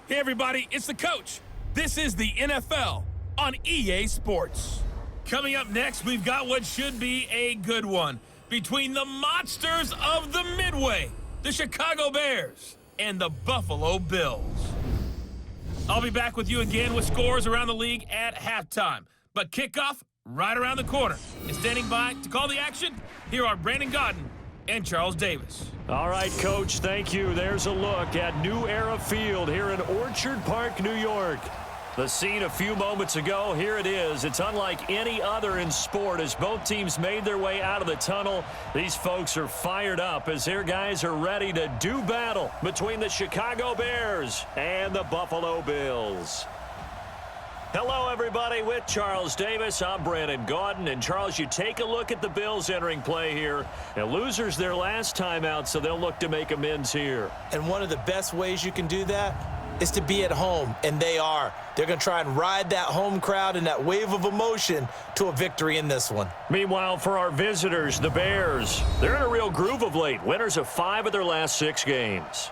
Hey everybody, it's the coach. This is the NFL on EA Sports. Coming up next, we've got what should be a good one between the monsters of the Midway, the Chicago Bears, and the Buffalo Bills. I'll be back with you again with scores around the league at halftime. But kickoff right around the corner. And standing by to call the action, here are Brandon Gaudin and Charles Davis. All right, Coach, thank you. There's a look at New Era Field here in Orchard Park, New York. The scene a few moments ago, here it is. It's unlike any other in sport as both teams made their way out of the tunnel. These folks are fired up as their guys are ready to do battle between the Chicago Bears and the Buffalo Bills. Hello, everybody. With Charles Davis, I'm Brandon Gaudin. And, Charles, you take a look at the Bills entering play here. And losers their last time out, so they'll look to make amends here. And one of the best ways you can do that is to be at home, and they are. They're going to try and ride that home crowd and that wave of emotion to a victory in this one. Meanwhile, for our visitors, the Bears, they're in a real groove of late. Winners of 5 of their last 6 games.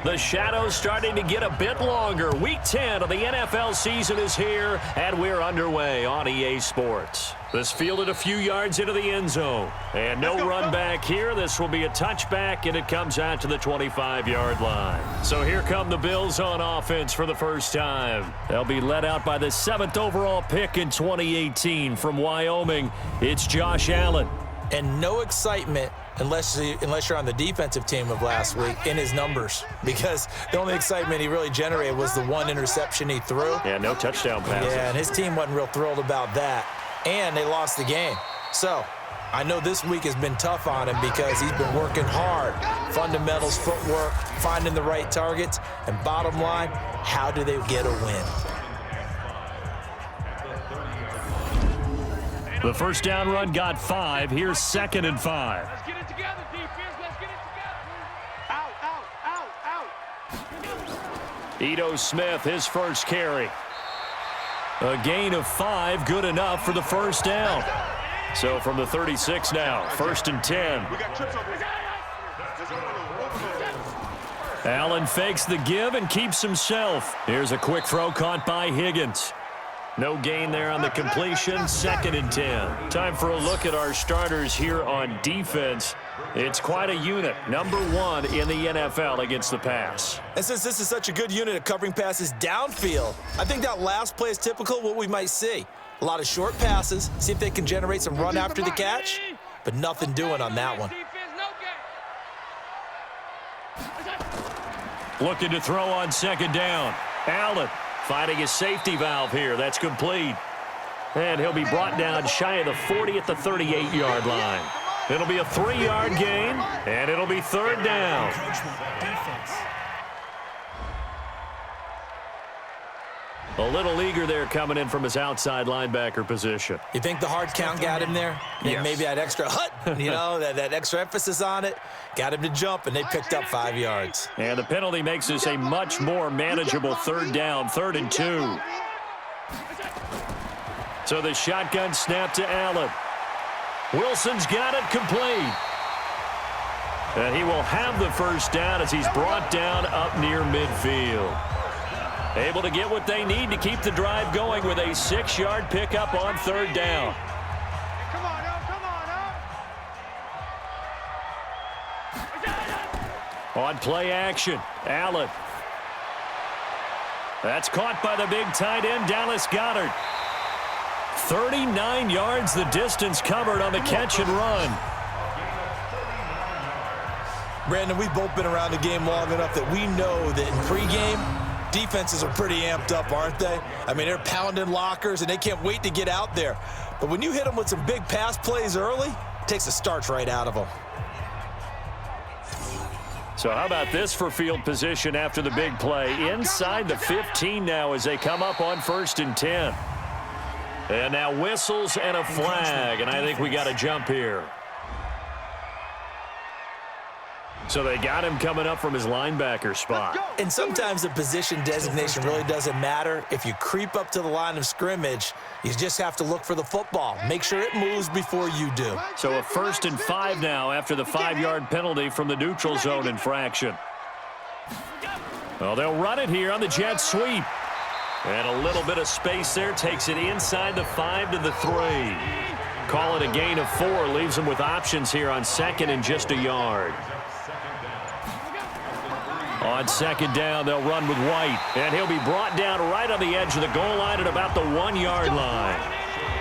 The shadow's starting to get a bit longer. Week 10 of the NFL season is here, and we're underway on EA Sports. This fielded a few yards into the end zone. And no run back here. This will be a touchback, and it comes out to the 25-yard line. So here come the Bills on offense for the first time. They'll be led out by the 7th overall pick in 2018 from Wyoming. It's Josh Allen. And no excitement unless you're on the defensive team of last week in his numbers, because the only excitement he really generated was the one interception he threw. Yeah, no touchdown passes. Yeah, and his team wasn't real thrilled about that, and they lost the game. So I know this week has been tough on him because he's been working hard. Fundamentals, footwork, finding the right targets, and bottom line, how do they get a win? The first down run got 5. Here's 2nd and 5. Let's get it together, defense. Let's get it together. Out. Ito Smith, his first carry. A gain of 5, good enough for the first down. So from the 36 now, 1st and 10. Allen fakes the give and keeps himself. Here's a quick throw caught by Higgins. No gain there on the completion, 2nd and 10. Time for a look at our starters here on defense. It's quite a unit, number 1 in the NFL against the pass. And since this is such a good unit of covering passes downfield, I think that last play is typical of what we might see. A lot of short passes, see if they can generate some run after the catch, but nothing doing on that one. Looking to throw on 2nd down. Allen finding his safety valve here. That's complete. And he'll be brought down shy of the 40 at the 38-yard line. It'll be a 3-yard gain, and it'll be 3rd down. A little eager there coming in from his outside linebacker position. You think the hard count got him there? Yes. Maybe that extra that extra emphasis on it got him to jump, and they picked up 5 yards. And the penalty makes this a much more manageable 3rd down, 3rd and 2. So the shotgun snap to Allen. Wilson's got it complete. And he will have the first down as he's brought down up near midfield. Able to get what they need to keep the drive going with a 6-yard pickup on 3rd down. Come on, On play action, Allen. That's caught by the big tight end, Dallas Goedert. 39 yards the distance covered on the catch and run. Brandon, we've both been around the game long enough that we know that in pregame, defenses are pretty amped up, aren't they? I mean, they're pounding lockers, and they can't wait to get out there. But when you hit them with some big pass plays early, it takes the starch right out of them. So how about this for field position after the big play? Inside the 15 now as they come up on 1st and 10. And now whistles and a flag, and I think we got a jump here. So they got him coming up from his linebacker spot. And sometimes the position designation really doesn't matter. If you creep up to the line of scrimmage, you just have to look for the football. Make sure it moves before you do. So a 1st and 5 now after the 5-yard penalty from the neutral zone infraction. Well, they'll run it here on the jet sweep. And a little bit of space there takes it inside the 5 to the 3. Call it a gain of 4. Leaves them with options here on 2nd and just a yard. On 2nd down, they'll run with White. And he'll be brought down right on the edge of the goal line at about the 1-yard line.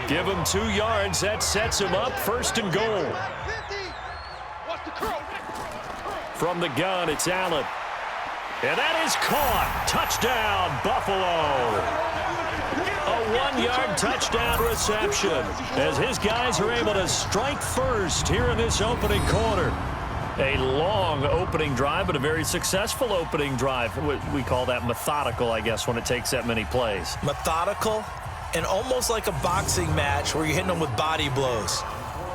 Give him 2 yards. That sets him up 1st and goal. From the gun, it's Allen. And that is caught. Touchdown, Buffalo. A 1-yard touchdown reception as his guys are able to strike first here in this opening quarter. A long opening drive, but a very successful opening drive. We call that methodical, I guess, when it takes that many plays. Methodical and almost like a boxing match where you're hitting them with body blows.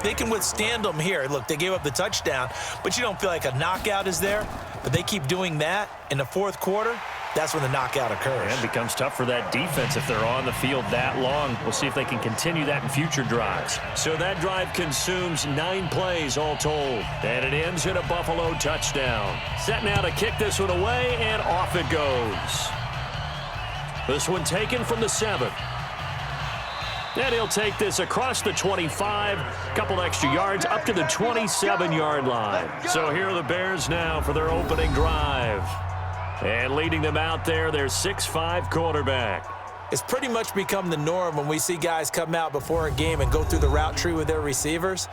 They can withstand them here. Look, they gave up the touchdown, but you don't feel like a knockout is there. But they keep doing that in the 4th quarter. That's when the knockout occurs. And it becomes tough for that defense if they're on the field that long. We'll see if they can continue that in future drives. So that drive consumes 9 plays all told. And it ends in a Buffalo touchdown. Set now to kick this one away, and off it goes. This one taken from the 7. And he'll take this across the 25, couple extra yards up to the 27-yard line. So here are the Bears now for their opening drive. And leading them out there, their 6'5" quarterback. It's pretty much become the norm when we see guys come out before a game and go through the route tree with their receivers.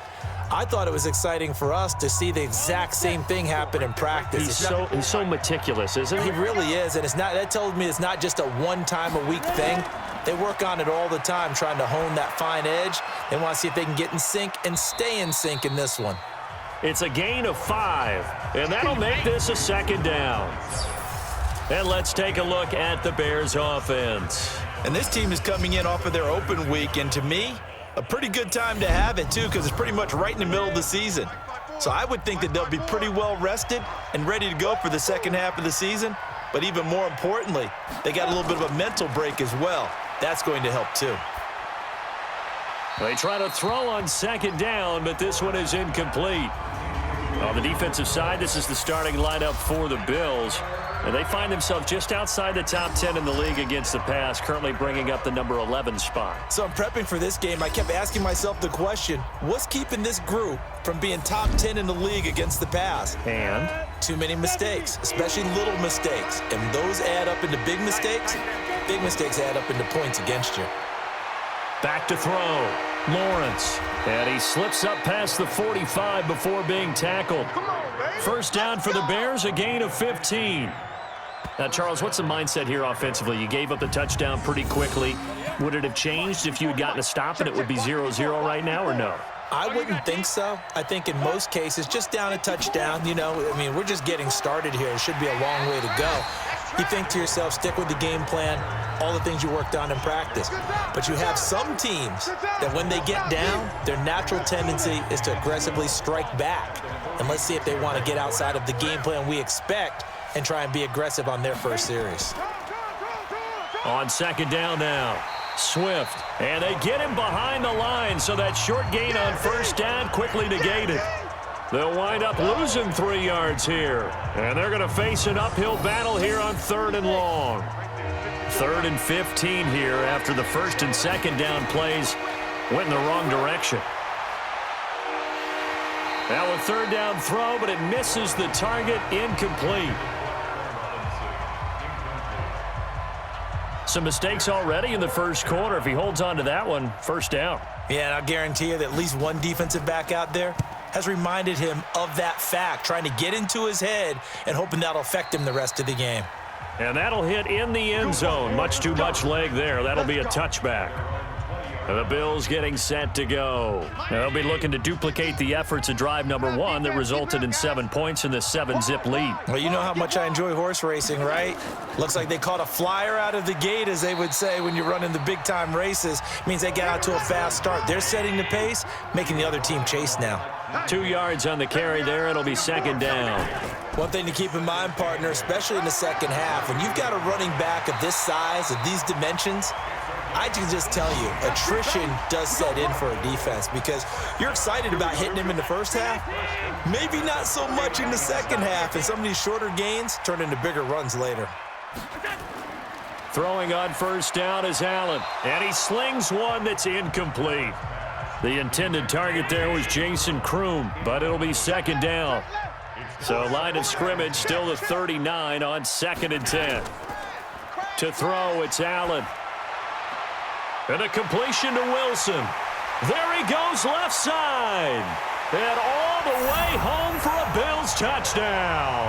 I thought it was exciting for us to see the exact same thing happen in practice. He's so meticulous, isn't he? He really is, and that tells me it's not just a one-time-a-week thing. They work on it all the time, trying to hone that fine edge. They want to see if they can get in sync and stay in sync in this one. It's a gain of 5, and that'll make this a 2nd down. And let's take a look at the Bears offense. And this team is coming in off of their open week, and to me, a pretty good time to have it, too, because it's pretty much right in the middle of the season. So I would think that they'll be pretty well rested and ready to go for the second half of the season. But even more importantly, they got a little bit of a mental break as well. That's going to help, too. They try to throw on 2nd down, but this one is incomplete. On the defensive side, this is the starting lineup for the Bills. And they find themselves just outside the top 10 in the league against the pass, currently bringing up the number 11 spot. So I'm prepping for this game. I kept asking myself the question, what's keeping this group from being top 10 in the league against the pass? And? Too many mistakes, especially little mistakes. And those add up into big mistakes. Big mistakes add up into points against you. Back to throw. Lawrence. And he slips up past the 45 before being tackled. First down for the Bears, a gain of 15. Now, Charles, what's the mindset here offensively? You gave up the touchdown pretty quickly. Would it have changed if you had gotten a stop and it would be 0-0 right now, or no? I wouldn't think so. I think in most cases, just down a touchdown, we're just getting started here. It should be a long way to go. You think to yourself, stick with the game plan, all the things you worked on in practice. But you have some teams that when they get down, their natural tendency is to aggressively strike back. And let's see if they want to get outside of the game plan we expect and try and be aggressive on their first series. On 2nd down now, Swift. And they get him behind the line, so that short gain on 1st down quickly negated. They'll wind up losing 3 yards here. And they're going to face an uphill battle here on 3rd and long. 3rd and 15 here after the 1st and 2nd down plays went in the wrong direction. Now a 3rd down throw, but it misses the target, incomplete. Some mistakes already in the 1st quarter. If he holds on to that one, 1st down. Yeah, and I'll guarantee you that at least one defensive back out there has reminded him of that fact, trying to get into his head and hoping that'll affect him the rest of the game. And that'll hit in the end zone. Much too much leg there. That'll be a touchback. And the Bills getting set to go. They'll be looking to duplicate the efforts of drive number 1 that resulted in 7 points in the 7-zip lead. Well, you know how much I enjoy horse racing, right? Looks like they caught a flyer out of the gate, as they would say when you're running the big-time races. Means they get out to a fast start. They're setting the pace, making the other team chase now. 2 yards on the carry there. It'll be second down. One thing to keep in mind, partner, especially in the second half, when you've got a running back of this size, of these dimensions, I can just tell you, attrition does set in for a defense because you're excited about hitting him in the first half, maybe not so much in the second half, and some of these shorter gains turn into bigger runs later. Throwing on first down is Allen, and he slings one that's incomplete. The intended target there was Jason Kroom, but it'll be second down. So line of scrimmage still the 39 on 2nd and 10. To throw, it's Allen. And a completion to Wilson. There he goes left side. And all the way home for a Bills touchdown.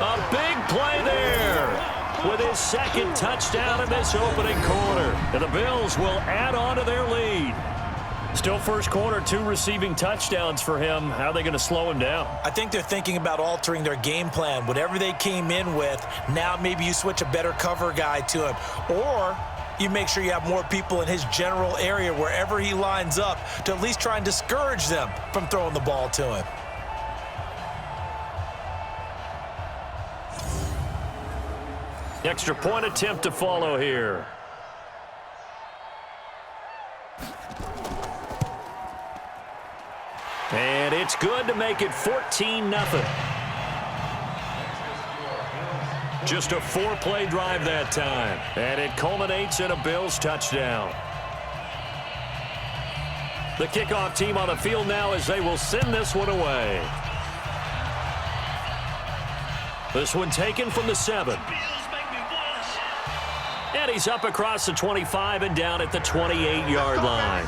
A big play there with his 2nd touchdown in this opening quarter. And the Bills will add on to their lead. Still first quarter, 2 receiving touchdowns for him. How are they going to slow him down? I think they're thinking about altering their game plan. Whatever they came in with, now maybe you switch a better cover guy to him. Or you make sure you have more people in his general area wherever he lines up to at least try and discourage them from throwing the ball to him. Extra point attempt to follow here. And it's good to make it 14-0. Just a 4-play drive that time. And it culminates in a Bills touchdown. The kickoff team on the field now as they will send this one away. This one taken from the 7. And he's up across the 25 and down at the 28-yard line.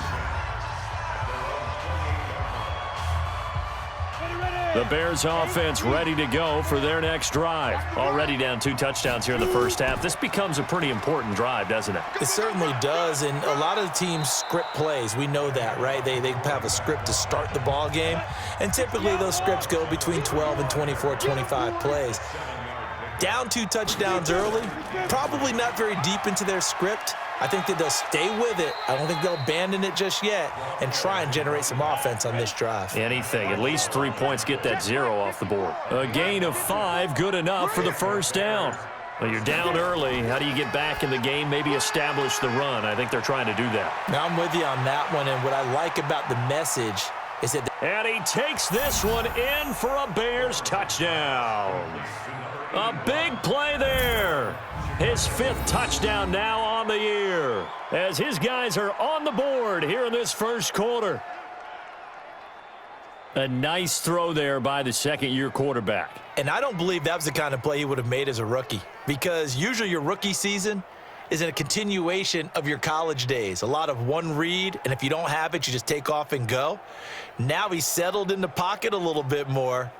The Bears offense ready to go for their next drive. Already down 2 touchdowns here in the first half. This becomes a pretty important drive, doesn't it? It certainly does, and a lot of the teams script plays. We know that, right? They have a script to start the ball game, and typically those scripts go between 12 and 24, 25 plays. Down 2 touchdowns early, probably not very deep into their script. I think that they'll stay with it. I don't think they'll abandon it just yet and try and generate some offense on this drive. Anything. At least 3 points, get that 0 off the board. A gain of 5, good enough for the first down. Well, you're down early. How do you get back in the game? Maybe establish the run. I think they're trying to do that. Now I'm with you on that one, and what I like about the message is that... And he takes this one in for a Bears touchdown. A big play there. His 5th touchdown now on the year as his guys are on the board here in this first quarter. A nice throw there by the 2nd-year quarterback. And I don't believe that was the kind of play he would have made as a rookie, because usually your rookie season is a continuation of your college days. A lot of one read, and if you don't have it, you just take off and go. Now he's settled in the pocket a little bit more,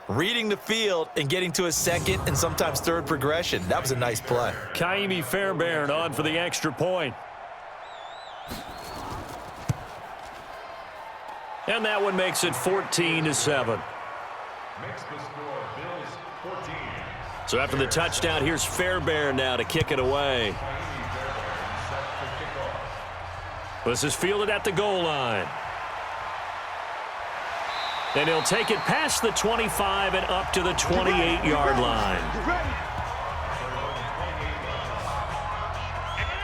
reading the field and getting to his 2nd and sometimes 3rd progression. That was a nice play. Kaimi Fairbairn on for the extra point. And that one makes it 14-7. So after the touchdown, here's Fairbairn now to kick it away. This is fielded at the goal line. And he'll take it past the 25 and up to the 28-yard line.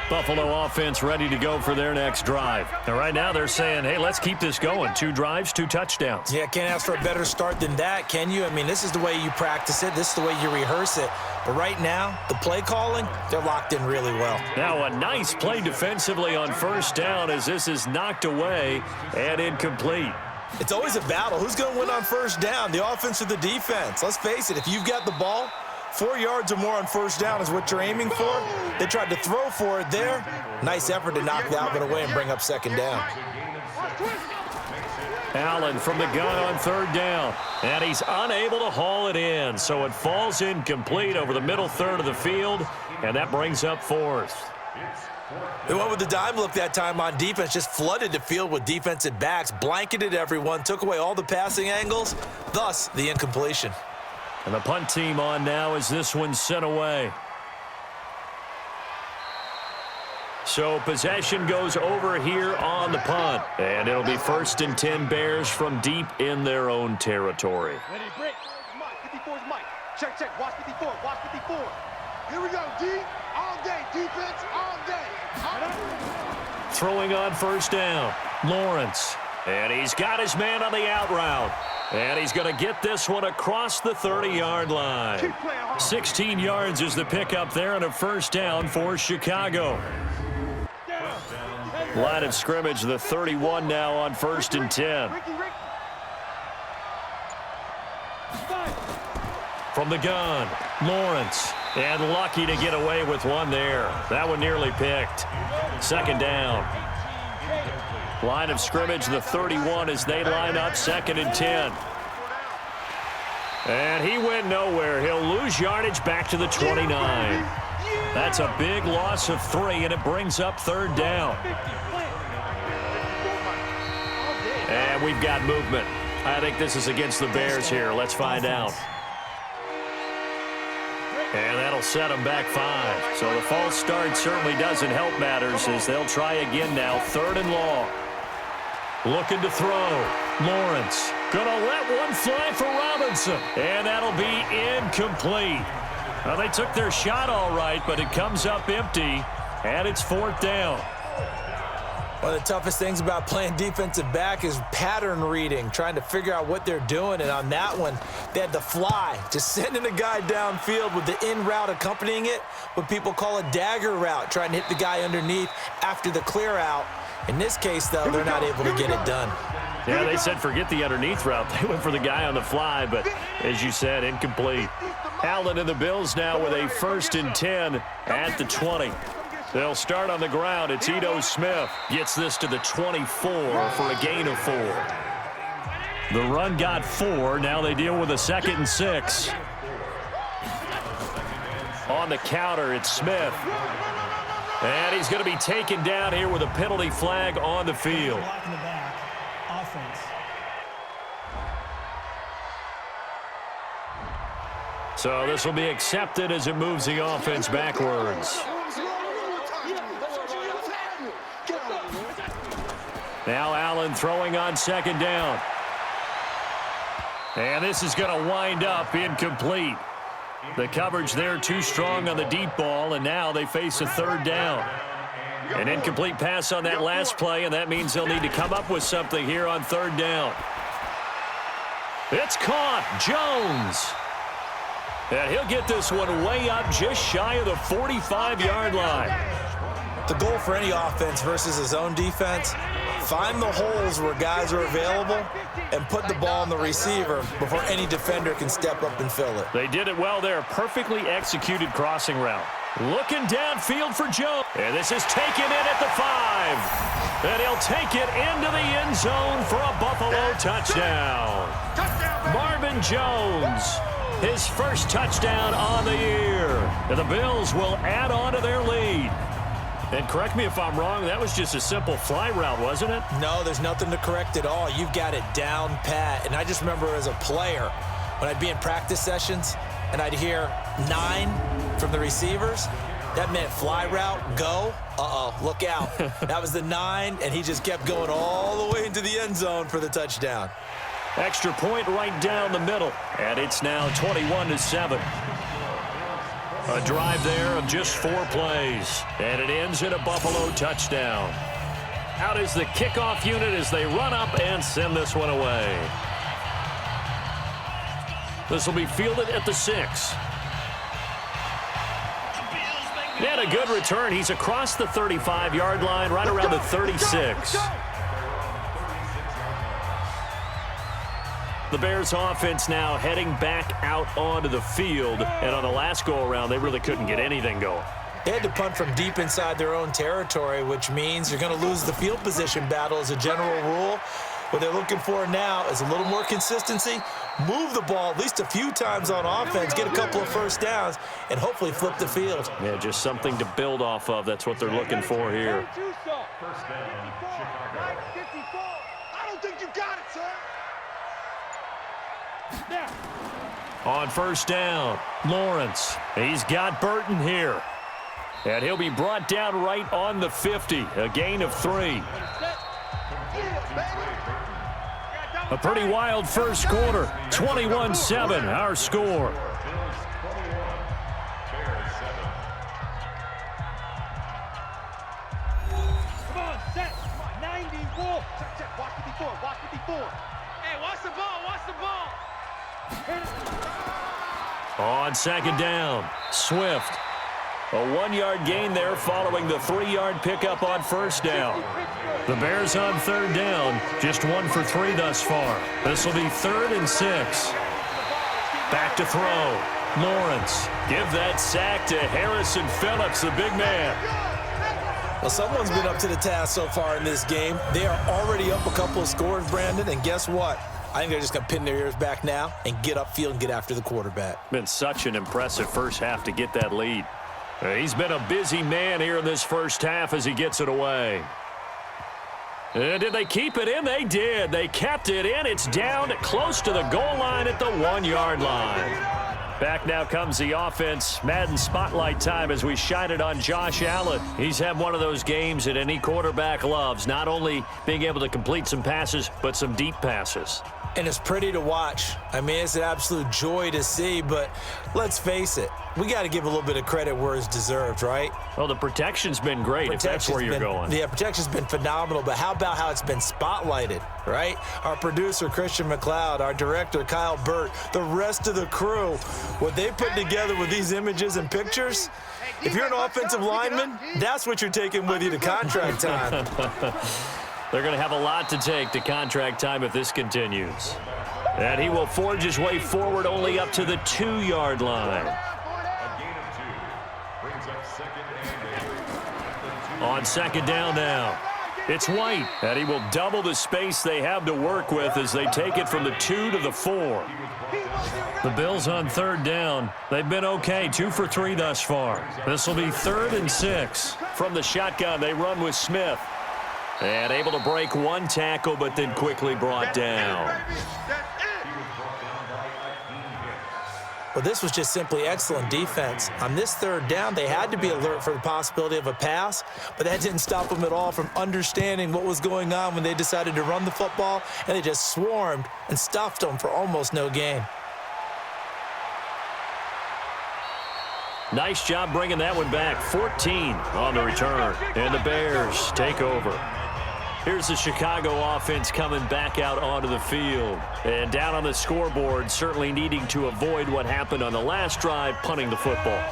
Buffalo offense ready to go for their next drive. And right now they're saying, hey, let's keep this going. 2 drives, 2 touchdowns. Yeah, can't ask for a better start than that, can you? I mean, this is the way you practice it. This is the way you rehearse it. But right now, the play calling, they're locked in really well. Now a nice play defensively on first down as this is knocked away and incomplete. It's always a battle. Who's going to win on first down, the offense or the defense? Let's face it, if you've got the ball, 4 yards or more on first down is what you're aiming for. They tried to throw for it there. Nice effort to knock Dalvin away and bring up second down. Allen from the gun on 3rd down. And he's unable to haul it in. So it falls incomplete over the middle 1/3 of the field. And that brings up 4th. They went with the dime look that time on defense, just flooded the field with defensive backs, blanketed everyone, took away all the passing angles, thus the incompletion. And the punt team on now as this one's sent away. So possession goes over here on the punt. And it'll be 1st and 10 Bears from deep in their own territory. Ready, break. Mike, 54's Mike. Check, check. Watch 54. Watch 54. Here we go, D. All day. Defense all day. Throwing on 1st down. Lawrence. And he's got his man on the out route. And he's going to get this one across the 30-yard line. 16 yards is the pickup there and a 1st down for Chicago. Line of scrimmage, the 31 now on 1st and 10. From the gun, Lawrence. And lucky to get away with one there. That one nearly picked. 2nd down. Line of scrimmage, the 31 as they line up 2nd and 10. And he went nowhere. He'll lose yardage back to the 29. That's a big loss of 3, and it brings up 3rd down. And we've got movement. I think this is against the Bears here. Let's find out. And that'll set them back 5. So the false start certainly doesn't help matters as they'll try again now. 3rd and long. Looking to throw. Lawrence gonna let one fly for Robinson. And that'll be incomplete. Well, they took their shot all right, but it comes up empty. And it's 4th down. One of the toughest things about playing defensive back is pattern reading, trying to figure out what they're doing. And on that one, they had the fly, just sending a guy downfield with the in route accompanying it, what people call a dagger route, trying to hit the guy underneath after the clear out. In this case, though, they're not able to get it done. Yeah, they said forget the underneath route. They went for the guy on the fly, but as you said, incomplete. Allen and the Bills now with a 1st and 10 at the 20. They'll start on the ground. It's Ito Smith. Gets this to the 24 for a gain of 4. The run got 4. Now they deal with a 2nd and 6. On the counter, it's Smith. And he's going to be taken down here with a penalty flag on the field. So this will be accepted as it moves the offense backwards. Now Allen throwing on 2nd down. And this is going to wind up incomplete. The coverage there too strong on the deep ball, and now they face a 3rd down. An incomplete pass on that last play, and that means they'll need to come up with something here on 3rd down. It's caught. Jones. And he'll get this one way up just shy of the 45-yard line. The goal for any offense versus his own defense, find the holes where guys are available and put the ball on the receiver before any defender can step up and fill it. They did it well there. Perfectly executed crossing route. Looking downfield for Jones. And this is taken in at the 5. And he'll take it into the end zone for a Buffalo touchdown. Marvin Jones, his first touchdown on the year. And the Bills will add on to their lead. And correct me if I'm wrong, that was just a simple fly route, wasn't it? No, there's nothing to correct at all. You've got it down pat. And I just remember as a player, when I'd be in practice sessions and I'd hear 9 from the receivers, that meant fly route, go, look out. That was the 9, and he just kept going all the way into the end zone for the touchdown. Extra point right down the middle, and it's now 21-7. A drive there of just 4 plays, and it ends in a Buffalo touchdown. Out is the kickoff unit as they run up and send this one away. This will be fielded at the 6. And a good return. He's across the 35-yard line, right around the 36. The Bears offense now heading back out onto the field. And on the last go-around, they really couldn't get anything going. They had to punt from deep inside their own territory, which means you're going to lose the field position battle as a general rule. What they're looking for now is a little more consistency, move the ball at least a few times on offense, get a couple of first downs, and hopefully flip the field. Yeah, just something to build off of. That's what they're looking for here. First down, Chicago. 54. I don't think you got it, sir. On first down, Lawrence. He's got Burton here. And he'll be brought down right on the 50, a gain of 3. A pretty wild first quarter, 21-7, our score. Come on, set. 90-wolf. Check. Watch 54. Watch 54. Hey, watch the ball. Watch the ball. On second down, Swift. A 1-yard gain there following the 3-yard pickup on first down. The Bears on third down, just 1 for 3 thus far. This will be 3rd and 6. Back to throw. Lawrence. Give that sack to Harrison Phillips, the big man. Well, someone's been up to the task so far in this game. They are already up a couple of scores, Brandon, and guess what? I think they're just going to pin their ears back now and get upfield and get after the quarterback. Been such an impressive first half to get that lead. He's been a busy man here in this first half as he gets it away. And did they keep it in? They did. They kept it in. It's down close to the goal line at the 1-yard line. Back now comes the offense. Madden Spotlight time as we shine it on Josh Allen. He's had one of those games that any quarterback loves, not only being able to complete some passes, but some deep passes. And it's pretty to watch. I mean, it's an absolute joy to see, but let's face it, we got to give a little bit of credit where it's deserved, right? Well, the protection's been great, if that's where you're going. Yeah, protection's been phenomenal, but how about how it's been spotlighted, right? Our producer, Christian McLeod, our director, Kyle Burt, the rest of the crew, what they put together with these images and pictures, if you're an offensive lineman, that's what you're taking with you to contract time. They're going to have a lot to take to contract time if this continues. And he will forge his way forward only up to the 2-yard line. On second down now, it's White. And he will double the space they have to work with as they take it from the 2 to the 4. The Bills on third down. They've been okay, 2 for 3 thus far. This will be 3rd and 6. From the shotgun, they run with Smith. And able to break one tackle, but then quickly brought down. Well, this was just simply excellent defense. On this third down, they had to be alert for the possibility of a pass, but that didn't stop them at all from understanding what was going on when they decided to run the football, and they just swarmed and stuffed them for almost no gain. Nice job bringing that one back. 14 on the return, and the Bears take over. Here's the Chicago offense coming back out onto the field. And down on the scoreboard, certainly needing to avoid what happened on the last drive, punting the football.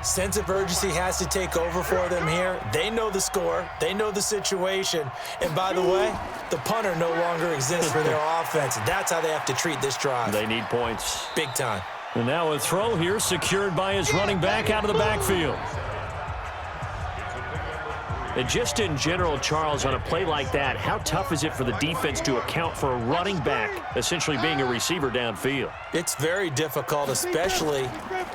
Sense of urgency has to take over for them here. They know the score. They know the situation. And by the way, the punter no longer exists for their offense. That's how they have to treat this drive. They need points. Big time. And now a throw here secured by his running back out of the backfield. And just in general, Charles, on a play like that, how tough is it for the defense to account for a running back essentially being a receiver downfield? It's very difficult, especially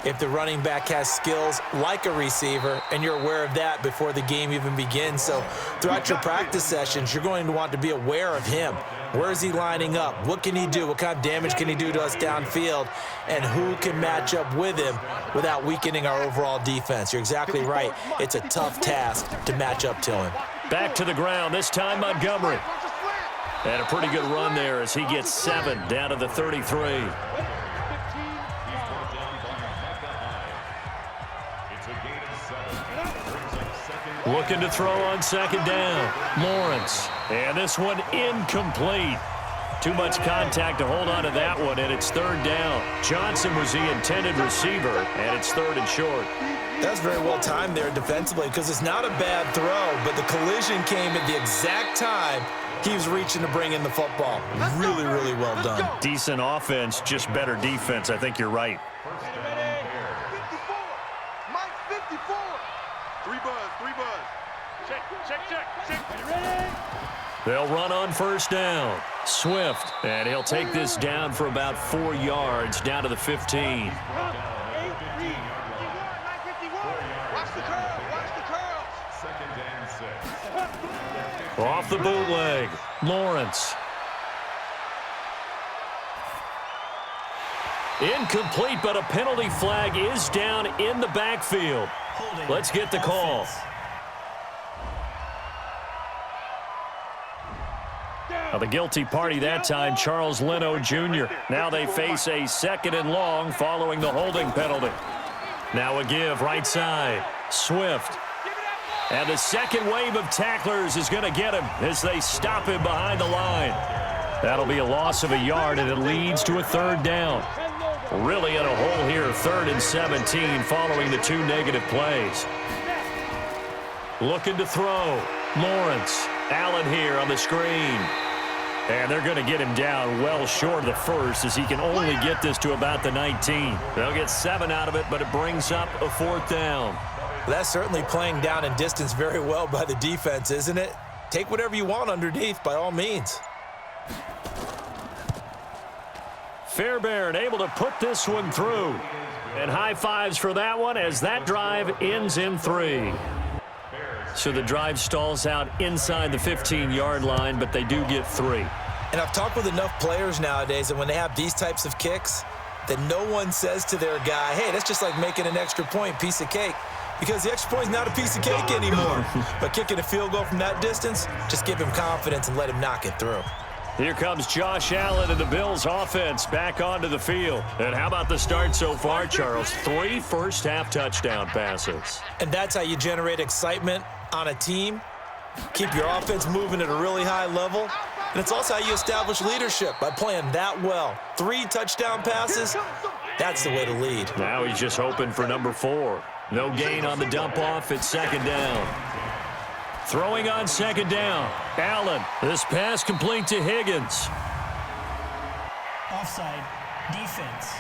if the running back has skills like a receiver, and you're aware of that before the game even begins. So throughout your practice sessions, you're going to want to be aware of him. Where is he lining up? What can he do? What kind of damage can he do to us downfield? And who can match up with him without weakening our overall defense? You're exactly right. It's a tough task to match up to him. Back to the ground, this time Montgomery. And a pretty good run there as he gets 7 down to the 33. Looking to throw on second down. Lawrence. And this one incomplete. Too much contact to hold on to that one, and it's 3rd down. Johnson was the intended receiver, and it's 3rd and short. That's very well timed there defensively because it's not a bad throw, but the collision came at the exact time he was reaching to bring in the football. Really, really well done. Decent offense, just better defense. I think you're right. 54. Mike 54. 3 buzz. Check. You ready? They'll run on first down. Swift, and he'll take this down for about 4 yards, down to the 15. Off the bootleg, Lawrence. Incomplete, but a penalty flag is down in the backfield. Let's get the call. Now the guilty party that time, Charles Leno Jr. Now they face a 2nd and long following the holding penalty. Now a give right side. Swift. And the second wave of tacklers is going to get him as they stop him behind the line. That'll be a loss of a yard, and it leads to a 3rd down. Really in a hole here, 3rd and 17 following the 2 negative plays. Looking to throw. Lawrence. Allen here on the screen. And they're going to get him down well short of the 1st as he can only get this to about the 19. They'll get 7 out of it, but it brings up a 4th down. That's certainly playing down in distance very well by the defense, isn't it? Take whatever you want underneath, by all means. Fairbairn able to put this one through. And high fives for that one as that drive ends in 3. So the drive stalls out inside the 15-yard line, but they do get 3. And I've talked with enough players nowadays that when they have these types of kicks, that no one says to their guy, hey, that's just like making an extra point, piece of cake. Because the extra point is not a piece of cake anymore. But kicking a field goal from that distance, just give him confidence and let him knock it through. Here comes Josh Allen and the Bills offense back onto the field. And how about the start so far, Charles? 3 first-half touchdown passes. And that's how you generate excitement on a team. Keep your offense moving at a really high level. And it's also how you establish leadership, by playing that well. 3 touchdown passes, that's the way to lead. Now he's just hoping for number 4. No gain on the dump off. It's 2nd down. Throwing on 2nd down. Allen. This pass complete to Higgins. Offside. Defense.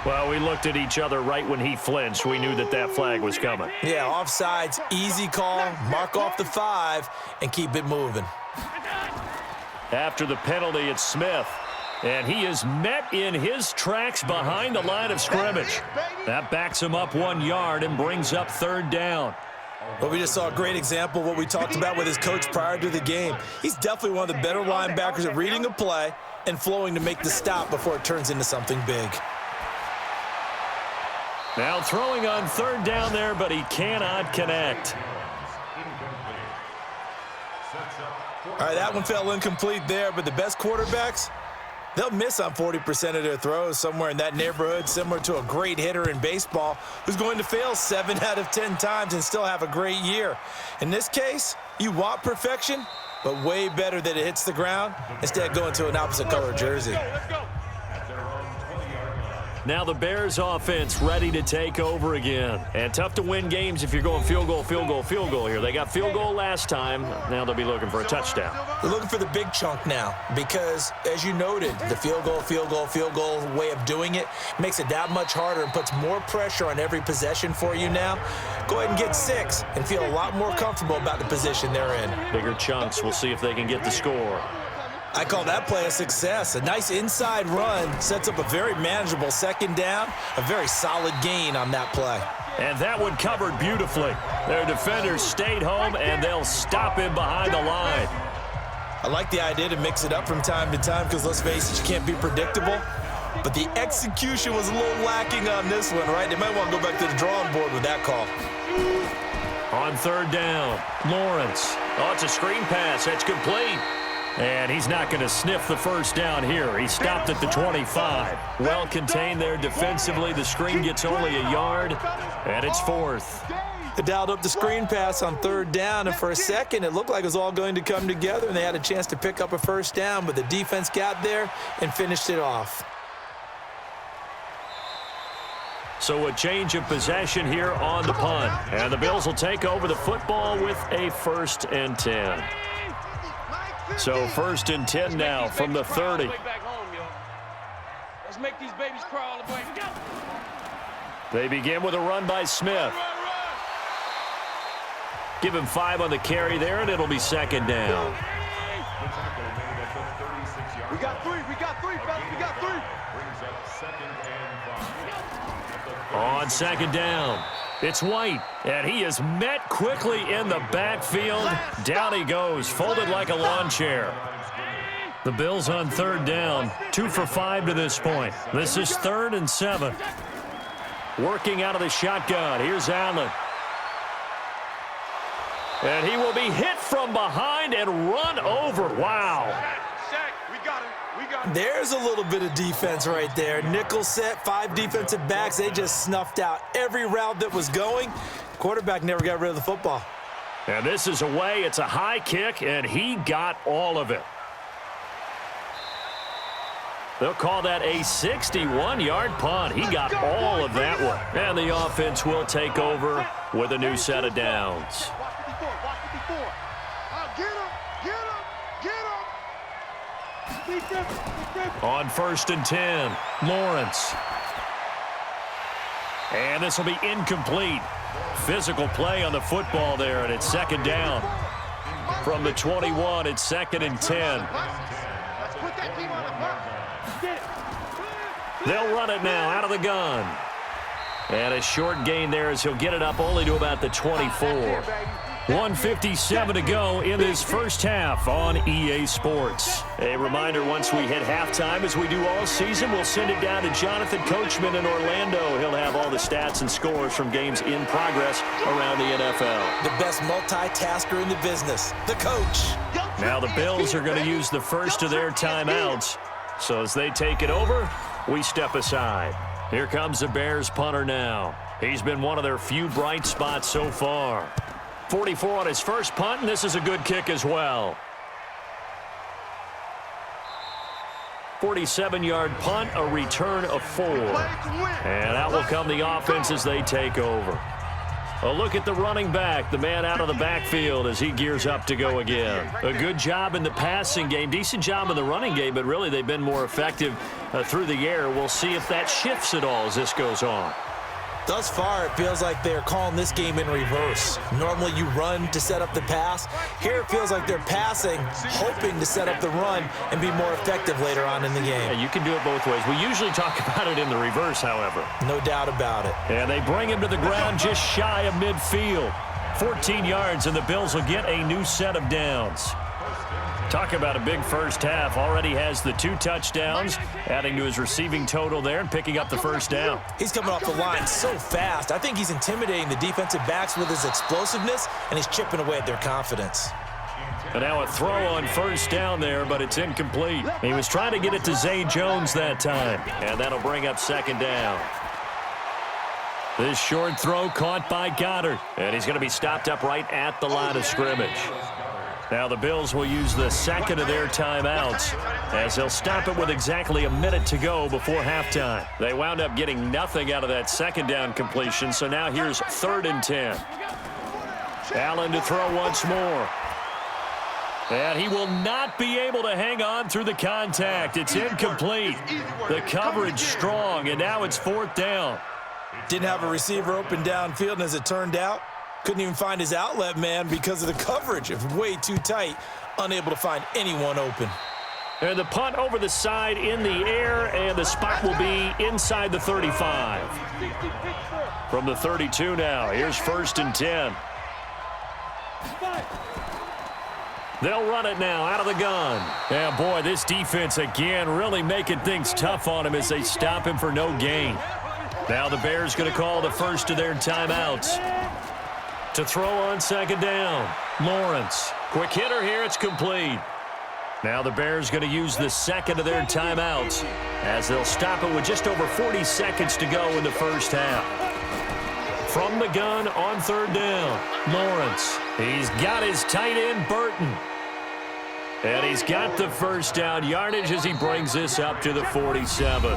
Well, we looked at each other right when he flinched. We knew that that flag was coming. Yeah, offsides, easy call. Mark off the 5 and keep it moving. After the penalty, it's Smith. And he is met in his tracks behind the line of scrimmage. That backs him up 1 yard and brings up 3rd down. But we just saw a great example of what we talked about with his coach prior to the game. He's definitely one of the better linebackers at reading a play and flowing to make the stop before it turns into something big. Now throwing on 3rd down there, but he cannot connect. All right, that one fell incomplete there, but the best quarterbacks, they'll miss on 40% of their throws, somewhere in that neighborhood, similar to a great hitter in baseball who's going to fail 7 out of 10 times and still have a great year. In this case, you want perfection, but way better that it hits the ground instead of going to an opposite color jersey. Now the Bears offense ready to take over again. And tough to win games if you're going field goal, field goal, field goal here. They got field goal last time. Now they'll be looking for a touchdown. They're looking for the big chunk now because, as you noted, the field goal way of doing it makes it that much harder and puts more pressure on every possession for you now. Go ahead and get 6 and feel a lot more comfortable about the position they're in. Bigger chunks. We'll see if they can get the score. I call that play a success. A nice inside run sets up a very manageable 2nd down, a very solid gain on that play. And that one covered beautifully. Their defenders stayed home, and they'll stop him behind the line. I like the idea to mix it up from time to time because, let's face it, you can't be predictable. But the execution was a little lacking on this one, right? They might want to go back to the drawing board with that call. On 3rd down, Lawrence. Oh, it's a screen pass. That's complete. And he's not going to sniff the 1st down here. He stopped at the 25. Well contained there defensively. The screen gets only a yard, and it's 4th. They dialed up the screen pass on 3rd down, and for a second it looked like it was all going to come together, and they had a chance to pick up a 1st down, but the defense got there and finished it off. So a change of possession here on the punt. And the Bills will take over the football with a 1st and 10. So 1st and 10 now from the 30. Let's make these babies crawl the way. They begin with a run by Smith. Give him 5 on the carry there, and it'll be second down. We got three, fellas, we got three. On second down, it's White, and he is met quickly in the backfield. Down he goes, folded like a lawn chair. The Bills on third down, 2 for 5 to this point. This is 3rd and 7. Working out of the shotgun, here's Allen. And he will be hit from behind and run over. Wow. Shaq, we got him. There's a little bit of defense right there. Nickel set, 5 defensive backs. They just snuffed out every route that was going. Quarterback never got rid of the football. And this is away. It's a high kick, and he got all of it. They'll call that a 61-yard punt. He got all of that one. And the offense will take over with a new set of downs. Watch 54. Get him. On 1st and 10, Lawrence. And this will be incomplete. Physical play on the football there, and it's second down. From the 21, it's 2nd and 10. Let's put that team on the bus. They'll run it now out of the gun. And a short gain there as he'll get it up only to about the 24. 1:57 to go in this first half on EA Sports. A reminder, once we hit halftime, as we do all season, we'll send it down to Jonathan Coachman in Orlando. He'll have all the stats and scores from games in progress around the NFL. The best multitasker in the business, the coach. Now the Bills are going to use the first of their timeouts. So as they take it over, we step aside. Here comes the Bears punter now. He's been one of their few bright spots so far. 44 on his first punt, and this is a good kick as well. 47-yard punt, a return of 4. And out will come the offense as they take over. A look at the running back, the man out of the backfield as he gears up to go again. A good job in the passing game, decent job in the running game, but really they've been more effective through the air. We'll see if that shifts at all as this goes on. Thus far, it feels like they're calling this game in reverse. Normally you run to set up the pass. Here it feels like they're passing, hoping to set up the run and be more effective later on in the game. Yeah, you can do it both ways. We usually talk about it in the reverse, however. No doubt about it. And they bring him to the ground just shy of midfield. 14 yards, and the Bills will get a new set of downs. Talk about a big first half. Already has the 2 touchdowns, adding to his receiving total there and picking up the first down. He's coming off the line so fast. I think he's intimidating the defensive backs with his explosiveness, and he's chipping away at their confidence. And now a throw on first down there, but it's incomplete. He was trying to get it to Zay Jones that time, and that'll bring up second down. This short throw caught by Goddard, and he's going to be stopped up right at the line of scrimmage. Now the Bills will use the second of their timeouts as they'll stop it with exactly a minute to go before halftime. They wound up getting nothing out of that second down completion, so now here's 3rd and 10. Allen to throw once more. And he will not be able to hang on through the contact. It's incomplete. The coverage strong, and now it's 4th down. Didn't have a receiver open downfield, and as it turned out, couldn't even find his outlet man because of the coverage. It was way too tight, unable to find anyone open. And the punt over the side in the air, and the spot will be inside the 35. From the 32 now, here's 1st and 10. They'll run it now out of the gun. Yeah, boy, this defense again really making things tough on him as they stop him for no gain. Now the Bears going to call the first of their timeouts. To throw on second down, Lawrence. Quick hitter here, it's complete. Now the Bears going to use the second of their timeouts as they'll stop it with just over 40 seconds to go in the first half. From the gun on 3rd down, Lawrence. He's got his tight end, Burton. And he's got the first down yardage as he brings this up to the 47.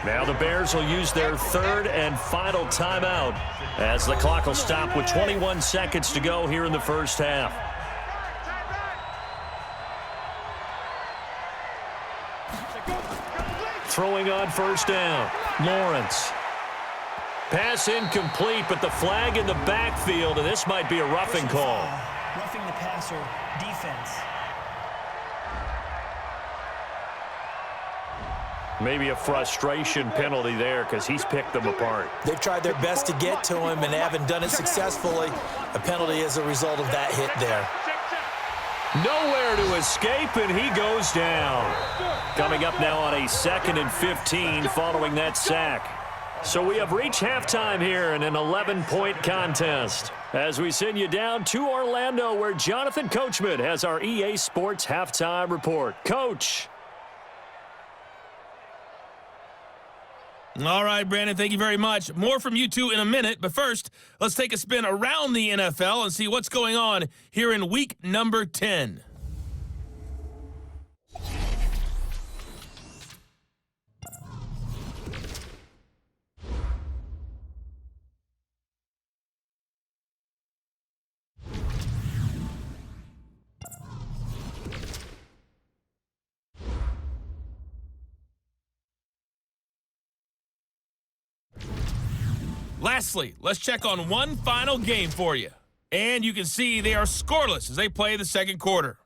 Now the Bears will use their 3rd and final timeout as the clock will stop with 21 seconds to go here in the first half. Throwing on first down, Lawrence. Pass incomplete, but the flag in the backfield, and this might be a roughing call. Roughing the passer, defense. Maybe a frustration penalty there because he's picked them apart. They've tried their best to get to him and they haven't done it successfully. A penalty as a result of that hit there. Nowhere to escape, and he goes down. Coming up now on a 2nd and 15 following that sack. So we have reached halftime here in an 11-point contest as we send you down to Orlando where Jonathan Coachman has our EA Sports Halftime Report. Coach. All right, Brandon, thank you very much. More from you two in a minute, but first, let's take a spin around the NFL and see what's going on here in week number 10. Lastly, let's check on one final game for you. And you can see they are scoreless as they play the second quarter.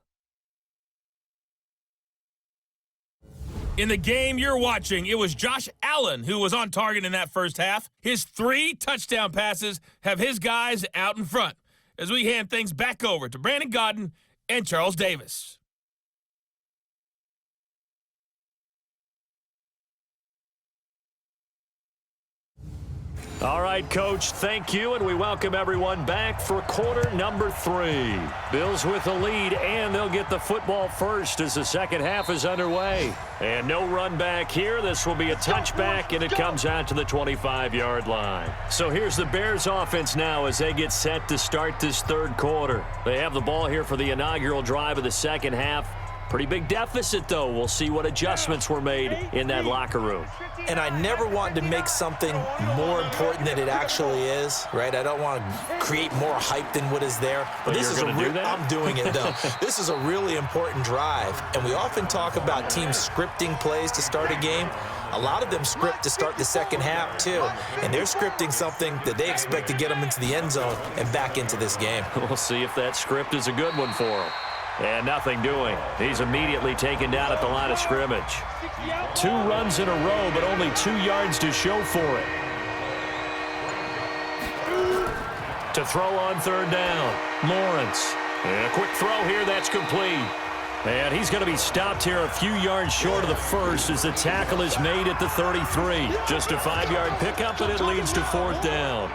In the game you're watching, it was Josh Allen who was on target in that first half. His 3 touchdown passes have his guys out in front as we hand things back over to Brandon Gaudin and Charles Davis. All right, Coach, thank you, and we welcome everyone back for quarter number 3. Bills with the lead, and they'll get the football first as the second half is underway. And no run back here. This will be a touchback, and it comes out to the 25-yard line. So here's the Bears offense now as they get set to start this third quarter. They have the ball here for the inaugural drive of the second half. Pretty big deficit, though. We'll see what adjustments were made in that locker room. And I never want to make something more important than it actually is, right? I don't want to create more hype than what is there. But this is I'm doing it, though. This is a really important drive. And we often talk about teams scripting plays to start a game. A lot of them script to start the second half, too. And they're scripting something that they expect to get them into the end zone and back into this game. We'll see if that script is a good one for them. And nothing doing. He's immediately taken down at the line of scrimmage. 2 runs in a row, but only 2 yards to show for it. To throw on third down, Lawrence. And a quick throw here, that's complete. And he's going to be stopped here a few yards short of the first as the tackle is made at the 33. Just a 5-yard pickup, and it leads to 4th down.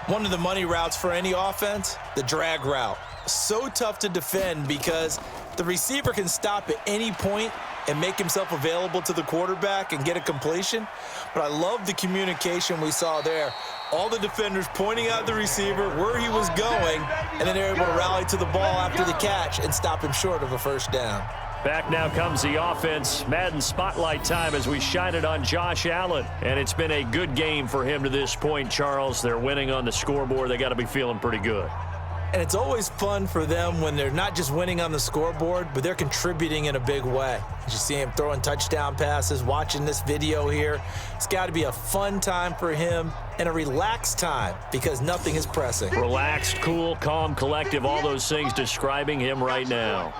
One of the money routes for any offense, the drag route. So tough to defend because the receiver can stop at any point and make himself available to the quarterback and get a completion. But I love the communication we saw there. All the defenders pointing out the receiver, where he was going, and then they're able to rally to the ball after the catch and stop him short of a first down. Back now comes the offense. Madden Spotlight time as we shine it on Josh Allen. And it's been a good game for him to this point, Charles. They're winning on the scoreboard. They got to be feeling pretty good. And it's always fun for them when they're not just winning on the scoreboard, but they're contributing in a big way. You see him throwing touchdown passes, watching this video here. It's got to be a fun time for him and a relaxed time because nothing is pressing. Relaxed, cool, calm, collective, all those things describing him right now.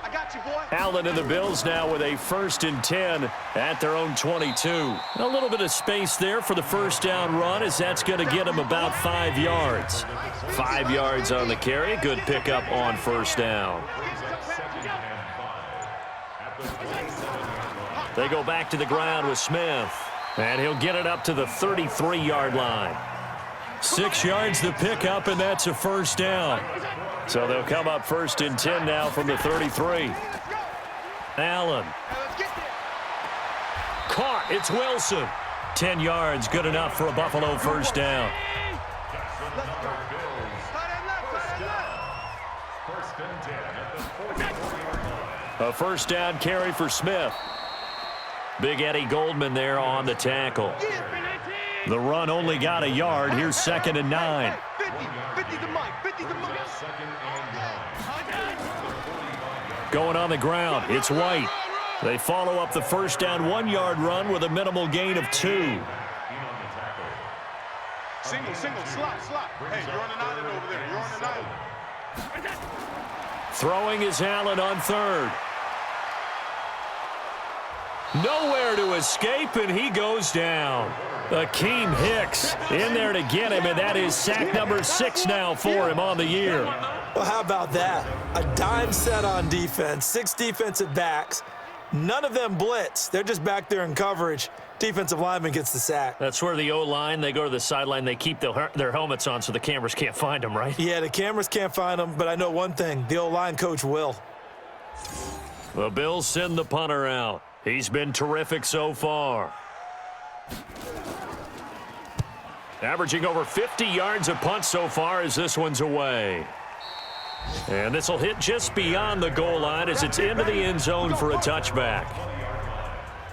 Allen and the Bills now with a 1st and 10 at their own 22. A little bit of space there for the first down run as that's going to get him about 5 yards. 5 yards on the carry. Good pickup on first down. They go back to the ground with Smith. And he'll get it up to the 33-yard line. 6 yards the pickup, and that's a first down. So they'll come up 1st and 10 now from the 33. Allen. Caught. It's Wilson. 10 yards, good enough for a Buffalo first down. A first down carry for Smith. Big Eddie Goldman there on the tackle. The run only got a yard. Here's 2nd and 9. 50 to Mike. Going on the ground, it's White. They follow up the first down 1-yard run with a minimal gain of 2. Single, slot. Hey, you're on an island over there. You're on an island. Throwing is Allen on third. Nowhere to escape, and he goes down. Akeem Hicks in there to get him, and that is sack number 6 now for him on the year. Well, how about that? A dime set on defense, 6 defensive backs. None of them blitz. They're just back there in coverage. Defensive lineman gets the sack. That's where the O-line, they go to the sideline, they keep their helmets on so the cameras can't find them, right? Yeah, the cameras can't find them, but I know one thing. The O-line coach will. The Bills send the punter out. He's been terrific so far. Averaging over 50 yards a punt so far as this one's away. And this will hit just beyond the goal line as it's into the end zone for a touchback.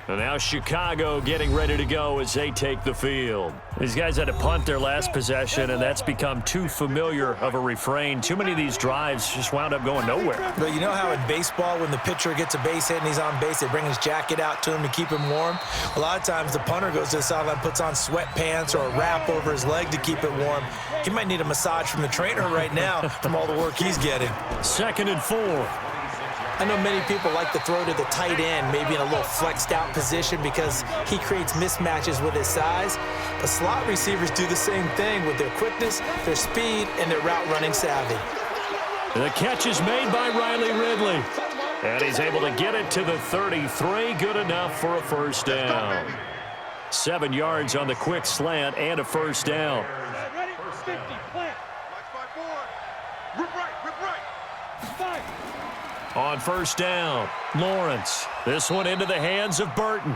And now Chicago getting ready to go as they take the field. These guys had to punt their last possession, and that's become too familiar of a refrain. Too many of these drives just wound up going nowhere. But you know how in baseball, when the pitcher gets a base hit and he's on base, they bring his jacket out to him to keep him warm? A lot of times the punter goes to the sideline, puts on sweatpants or a wrap over his leg to keep it warm. He might need a massage from the trainer right now from all the work he's getting. 2nd and 4. I know many people like to throw to the tight end, maybe in a little flexed out position because he creates mismatches with his size. But slot receivers do the same thing with their quickness, their speed, and their route running savvy. The catch is made by Riley Ridley. And he's able to get it to the 33. Good enough for a first down. 7 yards on the quick slant and a first down. Ready? 50, plant. Watch 5-4. Rip right. 5. On first down, Lawrence. This one into the hands of Burton.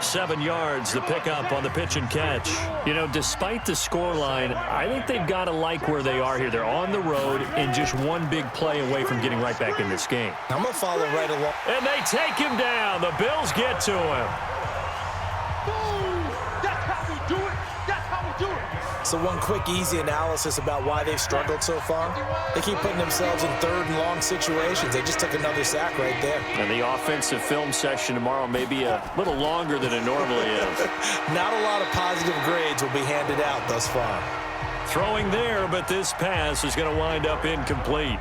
7 yards, the pickup on the pitch and catch. You know, despite the scoreline, I think they've got to like where they are here. They're on the road and just one big play away from getting right back in this game. I'm going to follow right along. And they take him down. The Bills get to him. Boom! That's how we do it. That's how we do it. So one quick, easy analysis about why they've struggled so far. They keep putting themselves in third and long situations. They just took another sack right there. And the offensive film session tomorrow may be a little longer than it normally is. Not a lot of positive grades will be handed out thus far. Throwing there, but this pass is going to wind up incomplete.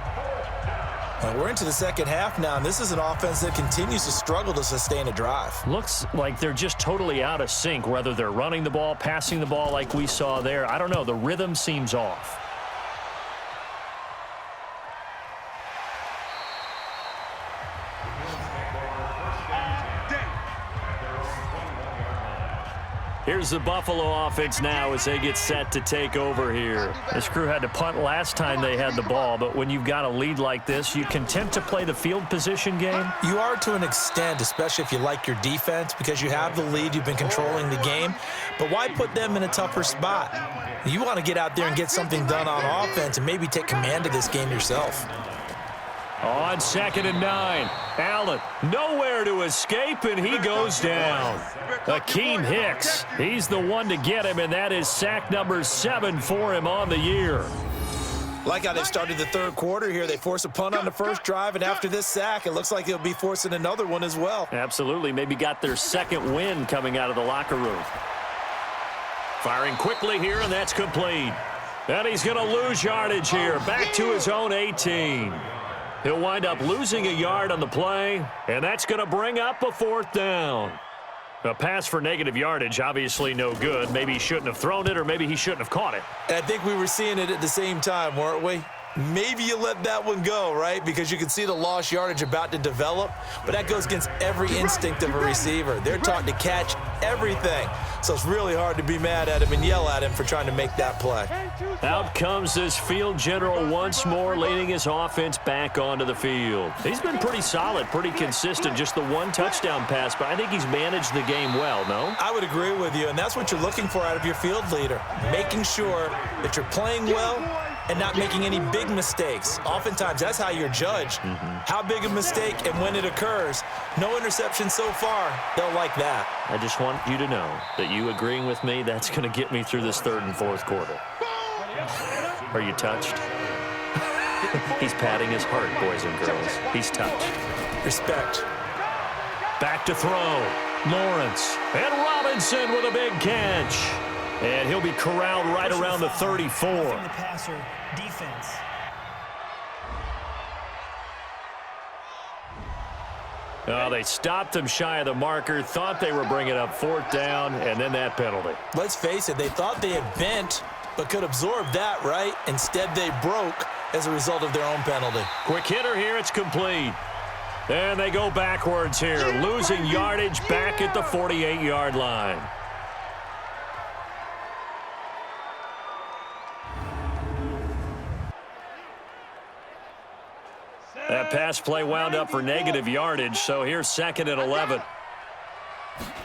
We're into the second half now, and this is an offense that continues to struggle to sustain a drive. Looks like they're just totally out of sync, whether they're running the ball, passing the ball like we saw there. I don't know. The rhythm seems off. Here's the Buffalo offense now as they get set to take over here. This crew had to punt last time they had the ball, but when you've got a lead like this, you content to play the field position game? You are to an extent, especially if you like your defense, because you have the lead, you've been controlling the game. But why put them in a tougher spot? You want to get out there and get something done on offense and maybe take command of this game yourself. On 2nd and 9, Allen nowhere to escape, and he goes down. Akeem Hicks, he's the one to get him, and that is sack number 7 for him on the year. Like how they've started the third quarter here. They force a punt on the first drive, and after this sack, it looks like they'll be forcing another one as well. Absolutely. Maybe got their second win coming out of the locker room. Firing quickly here, and that's complete. And he's going to lose yardage here. Back to his own 18. He'll wind up losing a yard on the play, and that's going to bring up a 4th down. A pass for negative yardage, obviously no good. Maybe he shouldn't have thrown it, or maybe he shouldn't have caught it. And I think we were seeing it at the same time, weren't we? Maybe you let that one go, right? Because you can see the lost yardage about to develop, but that goes against every instinct of a receiver. They're taught to catch everything, so it's really hard to be mad at him and yell at him for trying to make that play. Out comes this field general once more, leading his offense back onto the field. He's been pretty solid, pretty consistent, just the one touchdown pass, but I think he's managed the game well, no? I would agree with you, and that's what you're looking for out of your field leader, making sure that you're playing well and not making any big mistakes. Oftentimes, that's how you're judged. How big a mistake and when it occurs. No interception so far. They'll like that. I just want you to know that you agreeing with me, that's going to get me through this 3rd and 4th quarter. Are you touched? He's patting his heart, boys and girls. He's touched. Respect. Back to throw. Lawrence. And Robinson with a big catch. And he'll be corralled right around the 34. Roughing the passer defense. Oh, they stopped him shy of the marker, thought they were bringing up 4th down, and then that penalty. Let's face it, they thought they had bent, but could absorb that, right? Instead, they broke as a result of their own penalty. Quick hitter here, it's complete. And they go backwards here, losing yardage back at the 48-yard line. That pass play wound up for negative yardage, so here's 2nd and 11.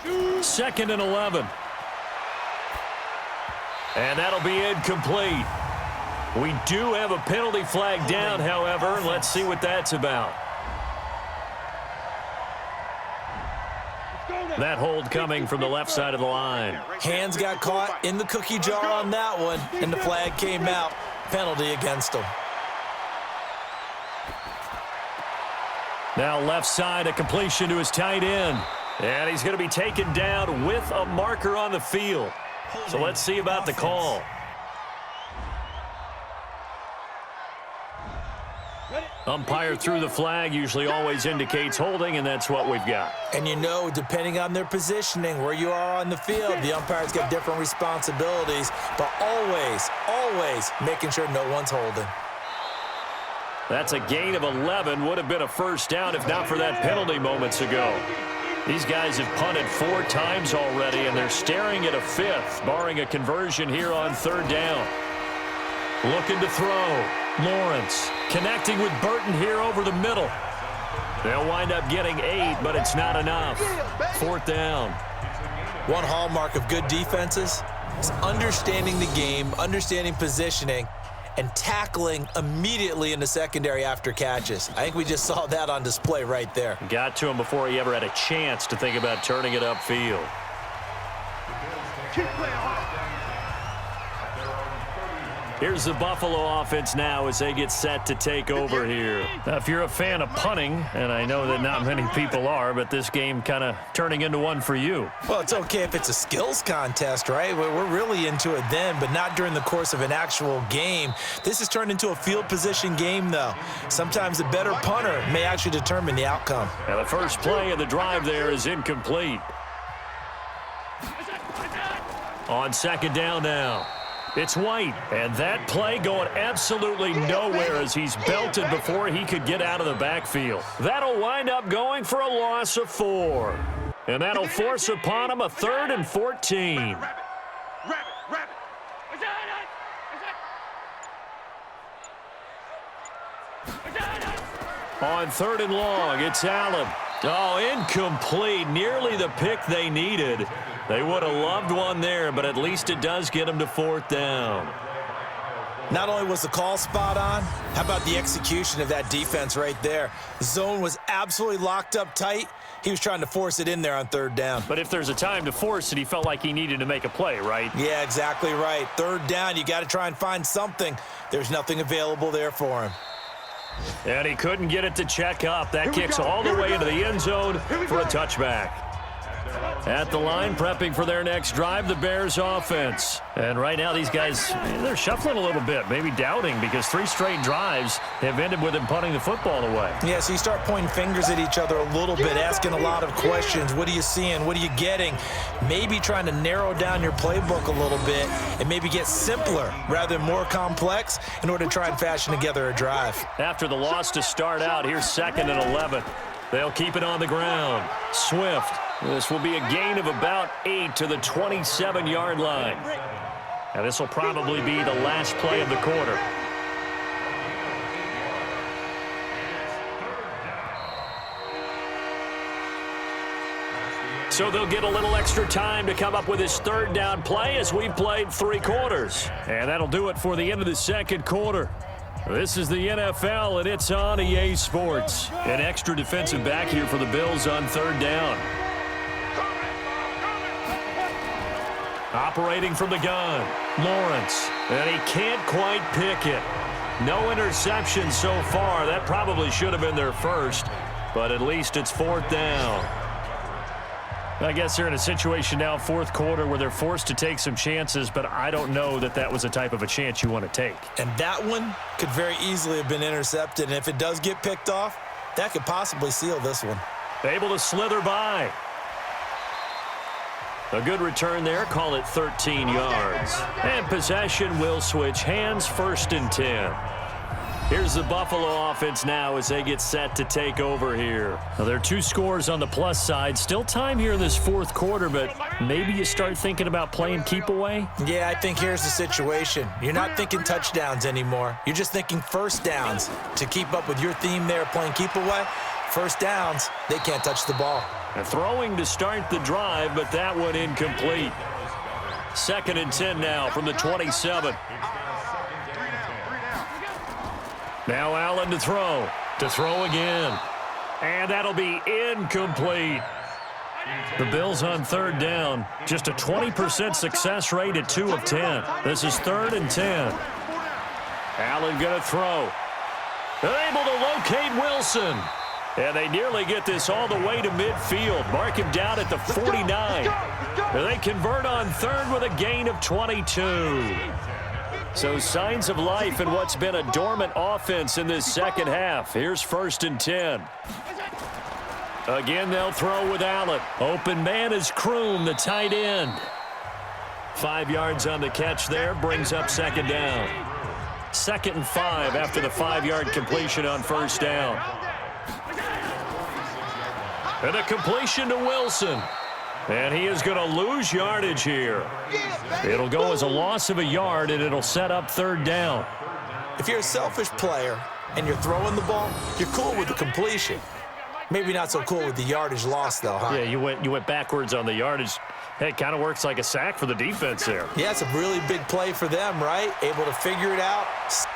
2nd and 11. And that'll be incomplete. We do have a penalty flag down, however. Let's see what that's about. That hold coming from the left side of the line. Hands got caught in the cookie jar on that one, and the flag came out. Penalty against them. Now left side, a completion to his tight end. And he's going to be taken down with a marker on the field. So let's see about the call. Umpire threw the flag, usually always indicates holding, and that's what we've got. And you know, depending on their positioning, where you are on the field, the umpires get different responsibilities, but always making sure no one's holding. That's a gain of 11. Would have been a 1st down if not for that penalty moments ago. These guys have punted 4 times already, and they're staring at a 5th, barring a conversion here on 3rd down. Looking to throw. Lawrence connecting with Burton here over the middle. They'll wind up getting 8, but it's not enough. 4th down. One hallmark of good defenses is understanding the game, understanding positioning, and tackling immediately in the secondary after catches. I think we just saw that on display right there. Got to him before he ever had a chance to think about turning it upfield. Keep playing hard. Here's the Buffalo offense now as they get set to take over here. Now, if you're a fan of punting, and I know that not many people are, but this game kind of turning into one for you. Well, it's okay if it's a skills contest, right? We're really into it then, but not during the course of an actual game. This has turned into a field position game, though. Sometimes the better punter may actually determine the outcome. Now, the first play of the drive there is incomplete. On 2nd down now. It's White, and that play going absolutely nowhere as he's belted before he could get out of the backfield. That'll wind up going for a loss of 4. And that'll force upon him a 3rd and 14. On 3rd and long, it's Allen. Oh, incomplete. Nearly the pick they needed. They would have loved one there, but at least it does get them to 4th down. Not only was the call spot on, how about the execution of that defense right there? The zone was absolutely locked up tight. He was trying to force it in there on 3rd down. But if there's a time to force it, he felt like he needed to make a play, right? Yeah, exactly right. 3rd down, you got to try and find something. There's nothing available there for him. And he couldn't get it to check up. That kicks all the way into the end zone for a touchback. At the line, prepping for their next drive, the Bears offense. And right now, these guys, they're shuffling a little bit, maybe doubting, because 3 straight drives have ended with him punting the football away. Yeah, so you start pointing fingers at each other a little bit, asking a lot of questions. What are you seeing? What are you getting? Maybe trying to narrow down your playbook a little bit and maybe get simpler rather than more complex in order to try and fashion together a drive. After the loss to start out, here's 2nd and 11. They'll keep it on the ground. Swift. This will be a gain of about 8 to the 27-yard line. Now, this will probably be the last play of the quarter. So they'll get a little extra time to come up with his 3rd down play as we've played 3 quarters. And that'll do it for the end of the 2nd quarter. This is the NFL, and it's on EA Sports. An extra defensive back here for the Bills on 3rd down. Operating from the gun, Lawrence, and he can't quite pick it. No interception so far. That probably should have been their first, but at least it's 4th down. I guess they're in a situation now, fourth quarter, where they're forced to take some chances, but I don't know that that was the type of a chance you want to take. And that one could very easily have been intercepted, and if it does get picked off, that could possibly seal this one. Able to slither by. A good return there, call it 13 yards. And possession will switch hands, 1st and 10. Here's the Buffalo offense now as they get set to take over here. Now, there are 2 scores on the plus side. Still time here in this fourth quarter, but maybe you start thinking about playing keep away? Yeah, I think here's the situation. You're not thinking touchdowns anymore. You're just thinking first downs. To keep up with your theme there, playing keep away, first downs, they can't touch the ball. And throwing to start the drive, but that one incomplete. 2nd and 10 now from the 27. Now Allen to throw. To throw again. And that'll be incomplete. The Bills on 3rd down. Just a 20% success rate at 2 of 10. This is 3rd and 10. Allen going to throw. They're able to locate Wilson. And they nearly get this all the way to midfield. Mark him down at the 49. And they convert on 3rd with a gain of 22. So signs of life in what's been a dormant offense in this second half. Here's 1st and 10. Again, they'll throw with Allen. Open man is Kroon, the tight end. 5 yards on the catch there, brings up 2nd down. 2nd and 5 after the 5-yard completion on 1st down. And a completion to Wilson. And he is going to lose yardage here. It'll go as a loss of a yard, and it'll set up 3rd down. If you're a selfish player and you're throwing the ball, you're cool with the completion. Maybe not so cool with the yardage loss, though, huh? Yeah, you went backwards on the yardage. Hey, it kind of works like a sack for the defense there. Yeah, it's a really big play for them, right? Able to figure it out.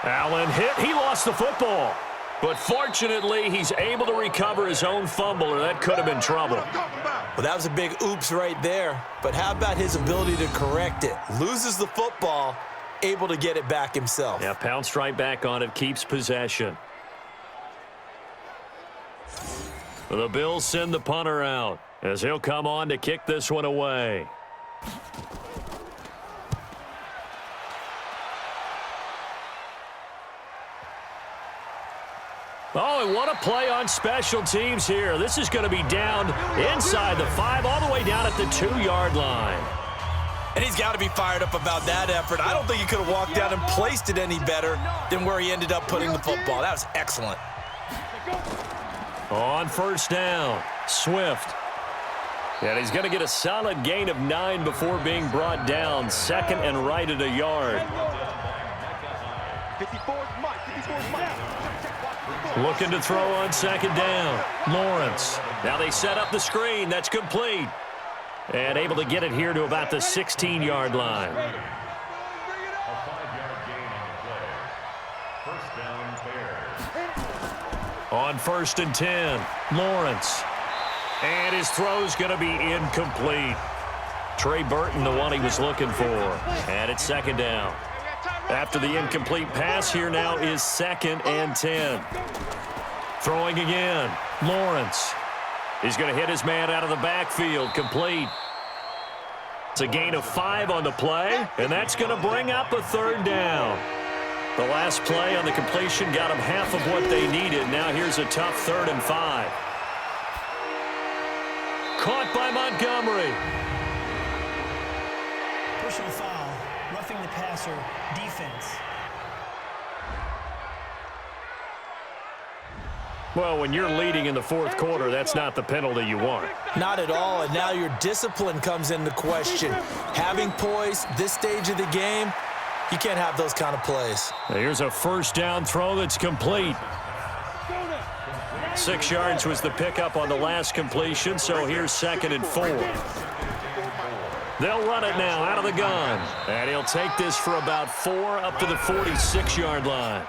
Allen hit. He lost the football. But fortunately, he's able to recover his own fumble, or that could have been trouble. Well, that was a big oops right there. But how about his ability to correct it? Loses the football, able to get it back himself. Yeah, pounced right back on it, keeps possession. The Bills send the punter out as he'll come on to kick this one away. Oh, and what a play on special teams here. This is going to be down inside the 5, all the way down at the 2-yard line. And he's got to be fired up about that effort. I don't think he could have walked down and placed it any better than where he ended up putting the football. That was excellent. On 1st down, Swift. And he's going to get a solid gain of 9 before being brought down. 2nd and right at a yard. 54's Mike. 54's Mike. Looking to throw on 2nd down. Lawrence. Now they set up the screen. That's complete. And able to get it here to about the 16-yard line. On 1st and 10, Lawrence. And his throw's going to be incomplete. Trey Burton, the one he was looking for. And it's 2nd down. After the incomplete pass, here now is 2nd and 10. Throwing again, Lawrence. He's going to hit his man out of the backfield, complete. It's a gain of 5 on the play, and that's going to bring up a 3rd down. The last play on the completion got them half of what they needed. Now here's a tough 3rd and 5. Caught by Montgomery. Personal foul, roughing the passer, defense. Well, when you're leading in the fourth quarter, that's not the penalty you want. Not at all, and now your discipline comes into question. Having poise this stage of the game, you can't have those kind of plays. Here's a 1st down throw that's complete. 6 yards was the pickup on the last completion, so here's 2nd and 4. They'll run it now out of the gun. And he'll take this for about 4 up to the 46-yard line.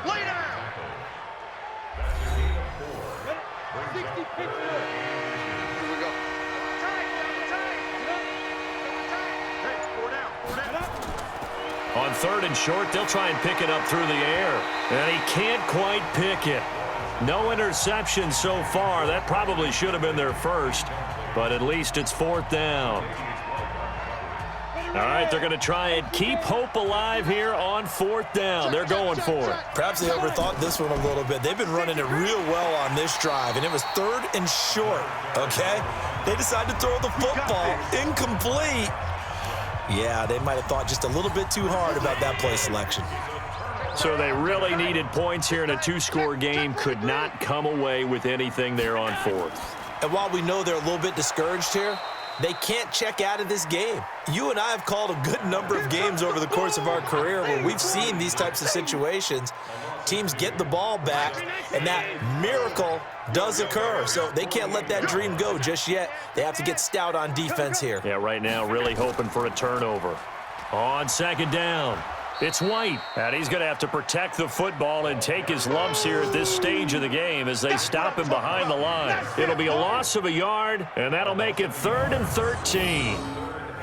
Lay down. 60 pitch. Here we go. Hey, 4 down. 4 down. On 3rd and short, they'll try and pick it up through the air. And he can't quite pick it. No interception so far. That probably should have been their first, but at least it's 4th down. All right, they're going to try and keep hope alive here on 4th down. They're going for it. Perhaps they overthought this one a little bit. They've been running it real well on this drive, and it was 3rd and short, okay? They decided to throw the football. Incomplete. Yeah, they might have thought just a little bit too hard about that play selection. So they really needed points here in a 2-score game. Could not come away with anything there on 4th. And while we know they're a little bit discouraged here, they can't check out of this game. You and I have called a good number of games over the course of our career where we've seen these types of situations. Teams get the ball back, and that miracle does occur. So they can't let that dream go just yet. They have to get stout on defense here. Yeah, right now really hoping for a turnover. On 2nd down, it's White. And he's going to have to protect the football and take his lumps here at this stage of the game as they stop him behind the line. It'll be a loss of a yard, and that'll make it 3rd and 13.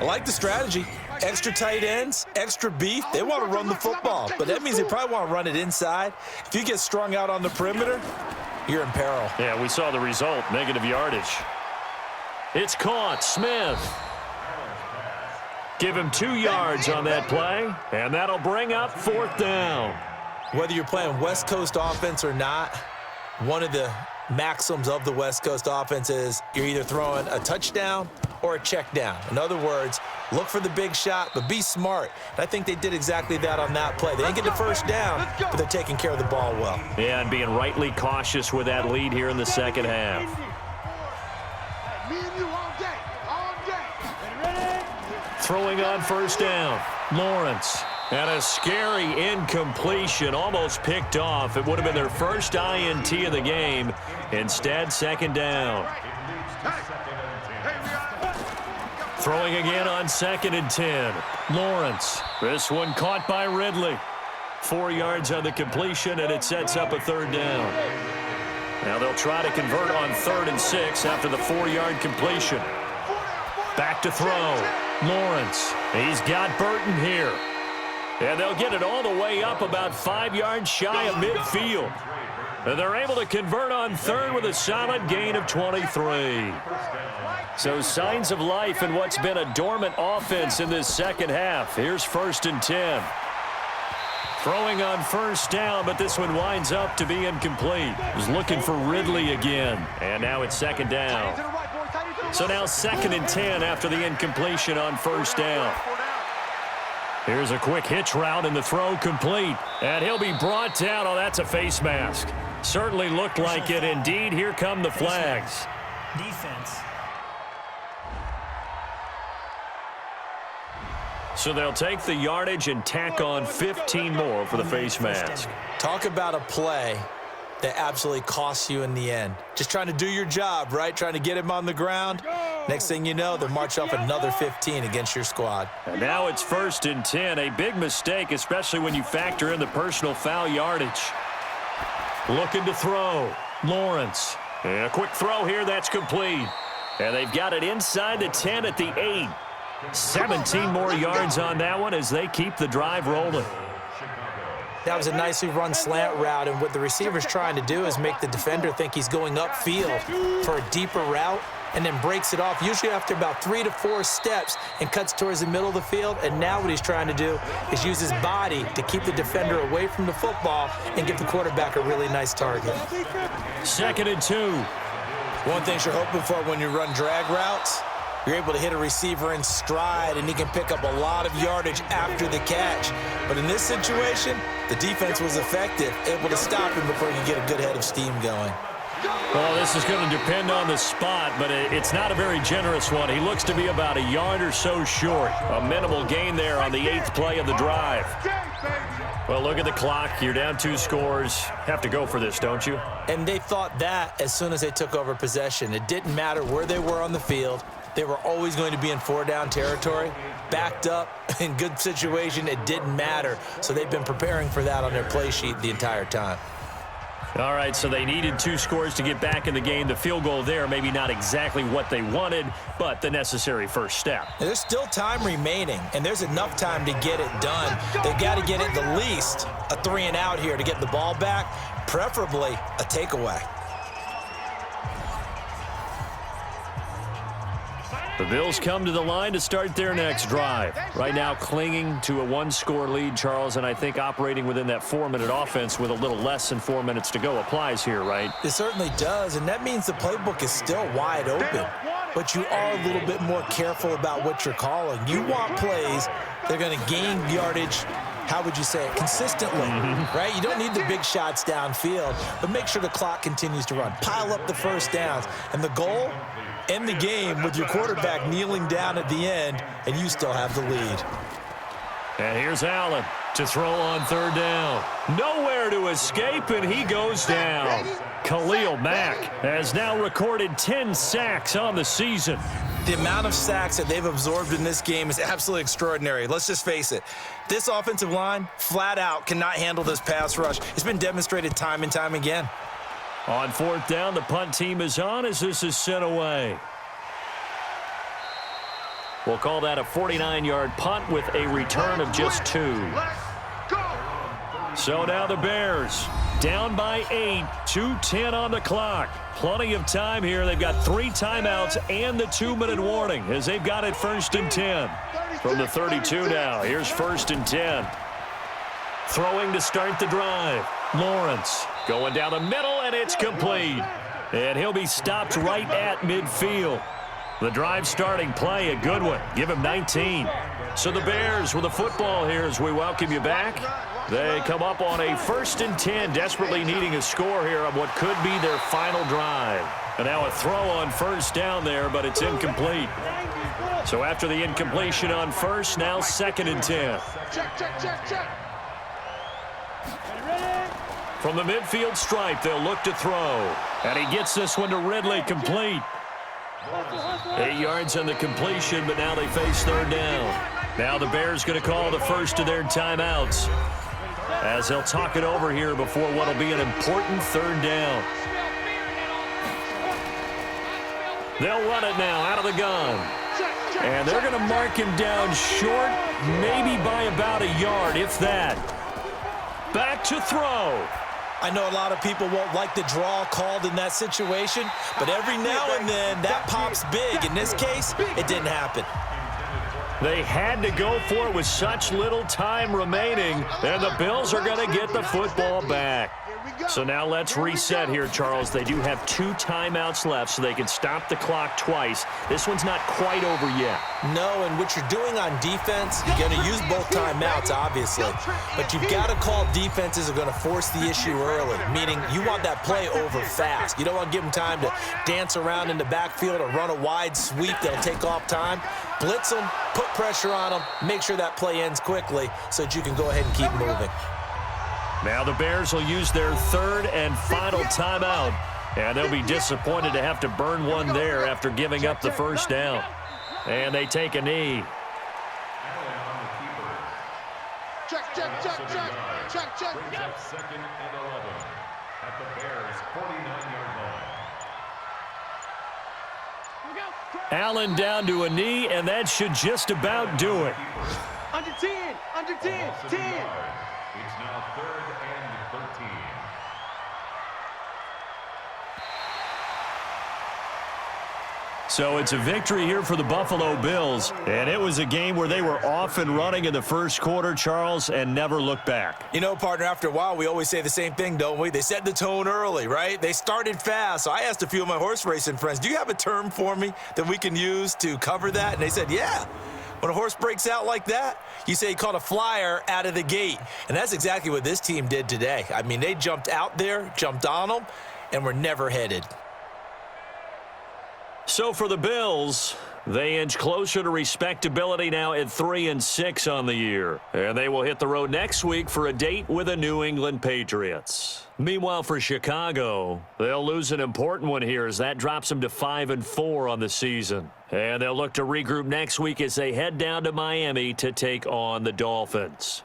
I like the strategy. Extra tight ends, extra beef. They want to run the football, but that means they probably want to run it inside. If you get strung out on the perimeter, you're in peril. Yeah, we saw the result, negative yardage. It's caught, Smith. Give him 2 yards on that play, and that'll bring up 4th down. Whether you're playing West Coast offense or not, one of the maxims of the West Coast offense is you're either throwing a touchdown or a check down. In other words, look for the big shot, but be smart. And I think they did exactly that on that play. They didn't get the first down, but they're taking care of the ball well. Yeah, and being rightly cautious with that lead here in the second half. Me and you all day. Throwing on 1st down, Lawrence. And a scary incompletion, almost picked off. It would have been their first INT of the game. Instead, 2nd down. Throwing again on 2nd and 10. Lawrence. This one caught by Ridley. 4 yards on the completion, and it sets up a 3rd down. Now they'll try to convert on 3rd and 6 after the 4-yard completion. Back to throw. Lawrence. He's got Burton here. And they'll get it all the way up about 5 yards shy of midfield. And they're able to convert on 3rd with a solid gain of 23. So signs of life in what's been a dormant offense in this second half. Here's 1st and 10. Throwing on 1st down, but this one winds up to be incomplete. Was looking for Ridley again. And now it's 2nd down. So now 2nd and 10 after the incompletion on 1st down. Here's a quick hitch route and the throw complete. And he'll be brought down. Oh, that's a face mask. Certainly looked like it. Indeed, here come the flags. Defense. So they'll take the yardage and tack on 15 more for the face mask. Talk about a play that absolutely costs you in the end. Just trying to do your job, right? Trying to get him on the ground. Next thing you know, they'll march off another 15 against your squad. And now it's 1st and 10. A big mistake, especially when you factor in the personal foul yardage. Looking to throw. Lawrence. And a quick throw here, that's complete. And they've got it inside the 10 at the 8. 17 more yards on that one as they keep the drive rolling. That was a nicely run slant route, and what the receiver's trying to do is make the defender think he's going upfield for a deeper route and then breaks it off, usually after about 3 to 4 steps, and cuts towards the middle of the field. And now what he's trying to do is use his body to keep the defender away from the football and give the quarterback a really nice target. 2nd and 2. One thing you're hoping for when you run drag routes, you're able to hit a receiver in stride, and he can pick up a lot of yardage after the catch. But in this situation, the defense was effective, able to stop him before he could get a good head of steam going. Well, this is going to depend on the spot, but it's not a very generous one. He looks to be about a yard or so short. A minimal gain there on the 8th play of the drive. Well, look at the clock. You're down 2 scores. Have to go for this, don't you? And they thought that as soon as they took over possession. It didn't matter where they were on the field. They were always going to be in 4-down territory. Backed up, in good situation, it didn't matter. So they've been preparing for that on their play sheet the entire time. All right, so they needed 2 scores to get back in the game. The field goal there, maybe not exactly what they wanted, but the necessary first step. There's still time remaining, and there's enough time to get it done. They've got to get at the least a 3-and-out here to get the ball back, preferably a takeaway. The Bills come to the line to start their next drive. Right now clinging to a 1-score lead, Charles, and I think operating within that 4-minute offense with a little less than 4 minutes to go applies here, right? It certainly does, and that means the playbook is still wide open. But you are a little bit more careful about what you're calling. You want plays that are going to gain yardage, how would you say it, consistently, right? You don't need the big shots downfield, but make sure the clock continues to run. Pile up the first downs, and the goal, end the game with your quarterback kneeling down at the end, and you still have the lead. And here's Allen to throw on 3rd down. Nowhere to escape, and he goes down. Khalil Mack has now recorded 10 sacks on the season. The amount of sacks that they've absorbed in this game is absolutely extraordinary. Let's just face it. This offensive line, flat out, cannot handle this pass rush. It's been demonstrated time and time again. On 4th down, the punt team is on as this is sent away. We'll call that a 49-yard punt with a return of just 2. So now the Bears down by 8, 2:10 on the clock. Plenty of time here. They've got 3 timeouts and the 2-minute warning as they've got it 1st and 10. From the 32 now, here's 1st and 10. Throwing to start the drive. Lawrence going down the middle, and it's complete. And he'll be stopped right at midfield. The drive starting play, a good one. Give him 19. So the Bears with the football here as we welcome you back. They come up on a 1st and 10, desperately needing a score here on what could be their final drive. And now a throw on 1st down there, but it's incomplete. So after the incompletion on 1st, now 2nd and 10. Check. From the midfield stripe, they'll look to throw. And he gets this one to Ridley, complete. 8 yards on the completion, but now they face 3rd down. Now the Bears going to call the first of their timeouts as they'll talk it over here before what will be an important 3rd down. They'll run it now out of the gun. And they're going to mark him down short, maybe by about a yard, if that. Back to throw. I know a lot of people won't like the draw called in that situation, but every now and then that pops big. In this case, it didn't happen. They had to go for it with such little time remaining, and the Bills are going to get the football back. So now let's reset here, Charles. They do have 2 timeouts left, so they can stop the clock twice. This one's not quite over yet. No, and what you're doing on defense, you're going to use both timeouts, obviously. But you've got to call defenses are going to force the issue early, meaning you want that play over fast. You don't want to give them time to dance around in the backfield or run a wide sweep that'll take off time. Blitz them, put pressure on them, make sure that play ends quickly so that you can go ahead and keep moving. Now the Bears will use their 3rd and final timeout, and they'll be disappointed to have to burn one there after giving up the 1st down. And they take a knee. Check. 2nd and 11 at the Bears' 49-yard line. Allen down to a knee, and that should just about do it. Under 10. It's now 3rd and 13. So it's a victory here for the Buffalo Bills, and it was a game where they were off and running in the 1st quarter, Charles, and never looked back. You know, partner, after a while, we always say the same thing, don't we? They set the tone early, right? They started fast. So I asked a few of my horse racing friends, do you have a term for me that we can use to cover that? And they said, yeah. When a horse breaks out like that, you say he caught a flyer out of the gate. And that's exactly what this team did today. I mean, they jumped out there, jumped on them, and were never headed. So for the Bills, they inch closer to respectability now at 3-6 on the year. And they will hit the road next week for a date with the New England Patriots. Meanwhile, for Chicago, they'll lose an important one here as that drops them to 5-4 on the season. And they'll look to regroup next week as they head down to Miami to take on the Dolphins.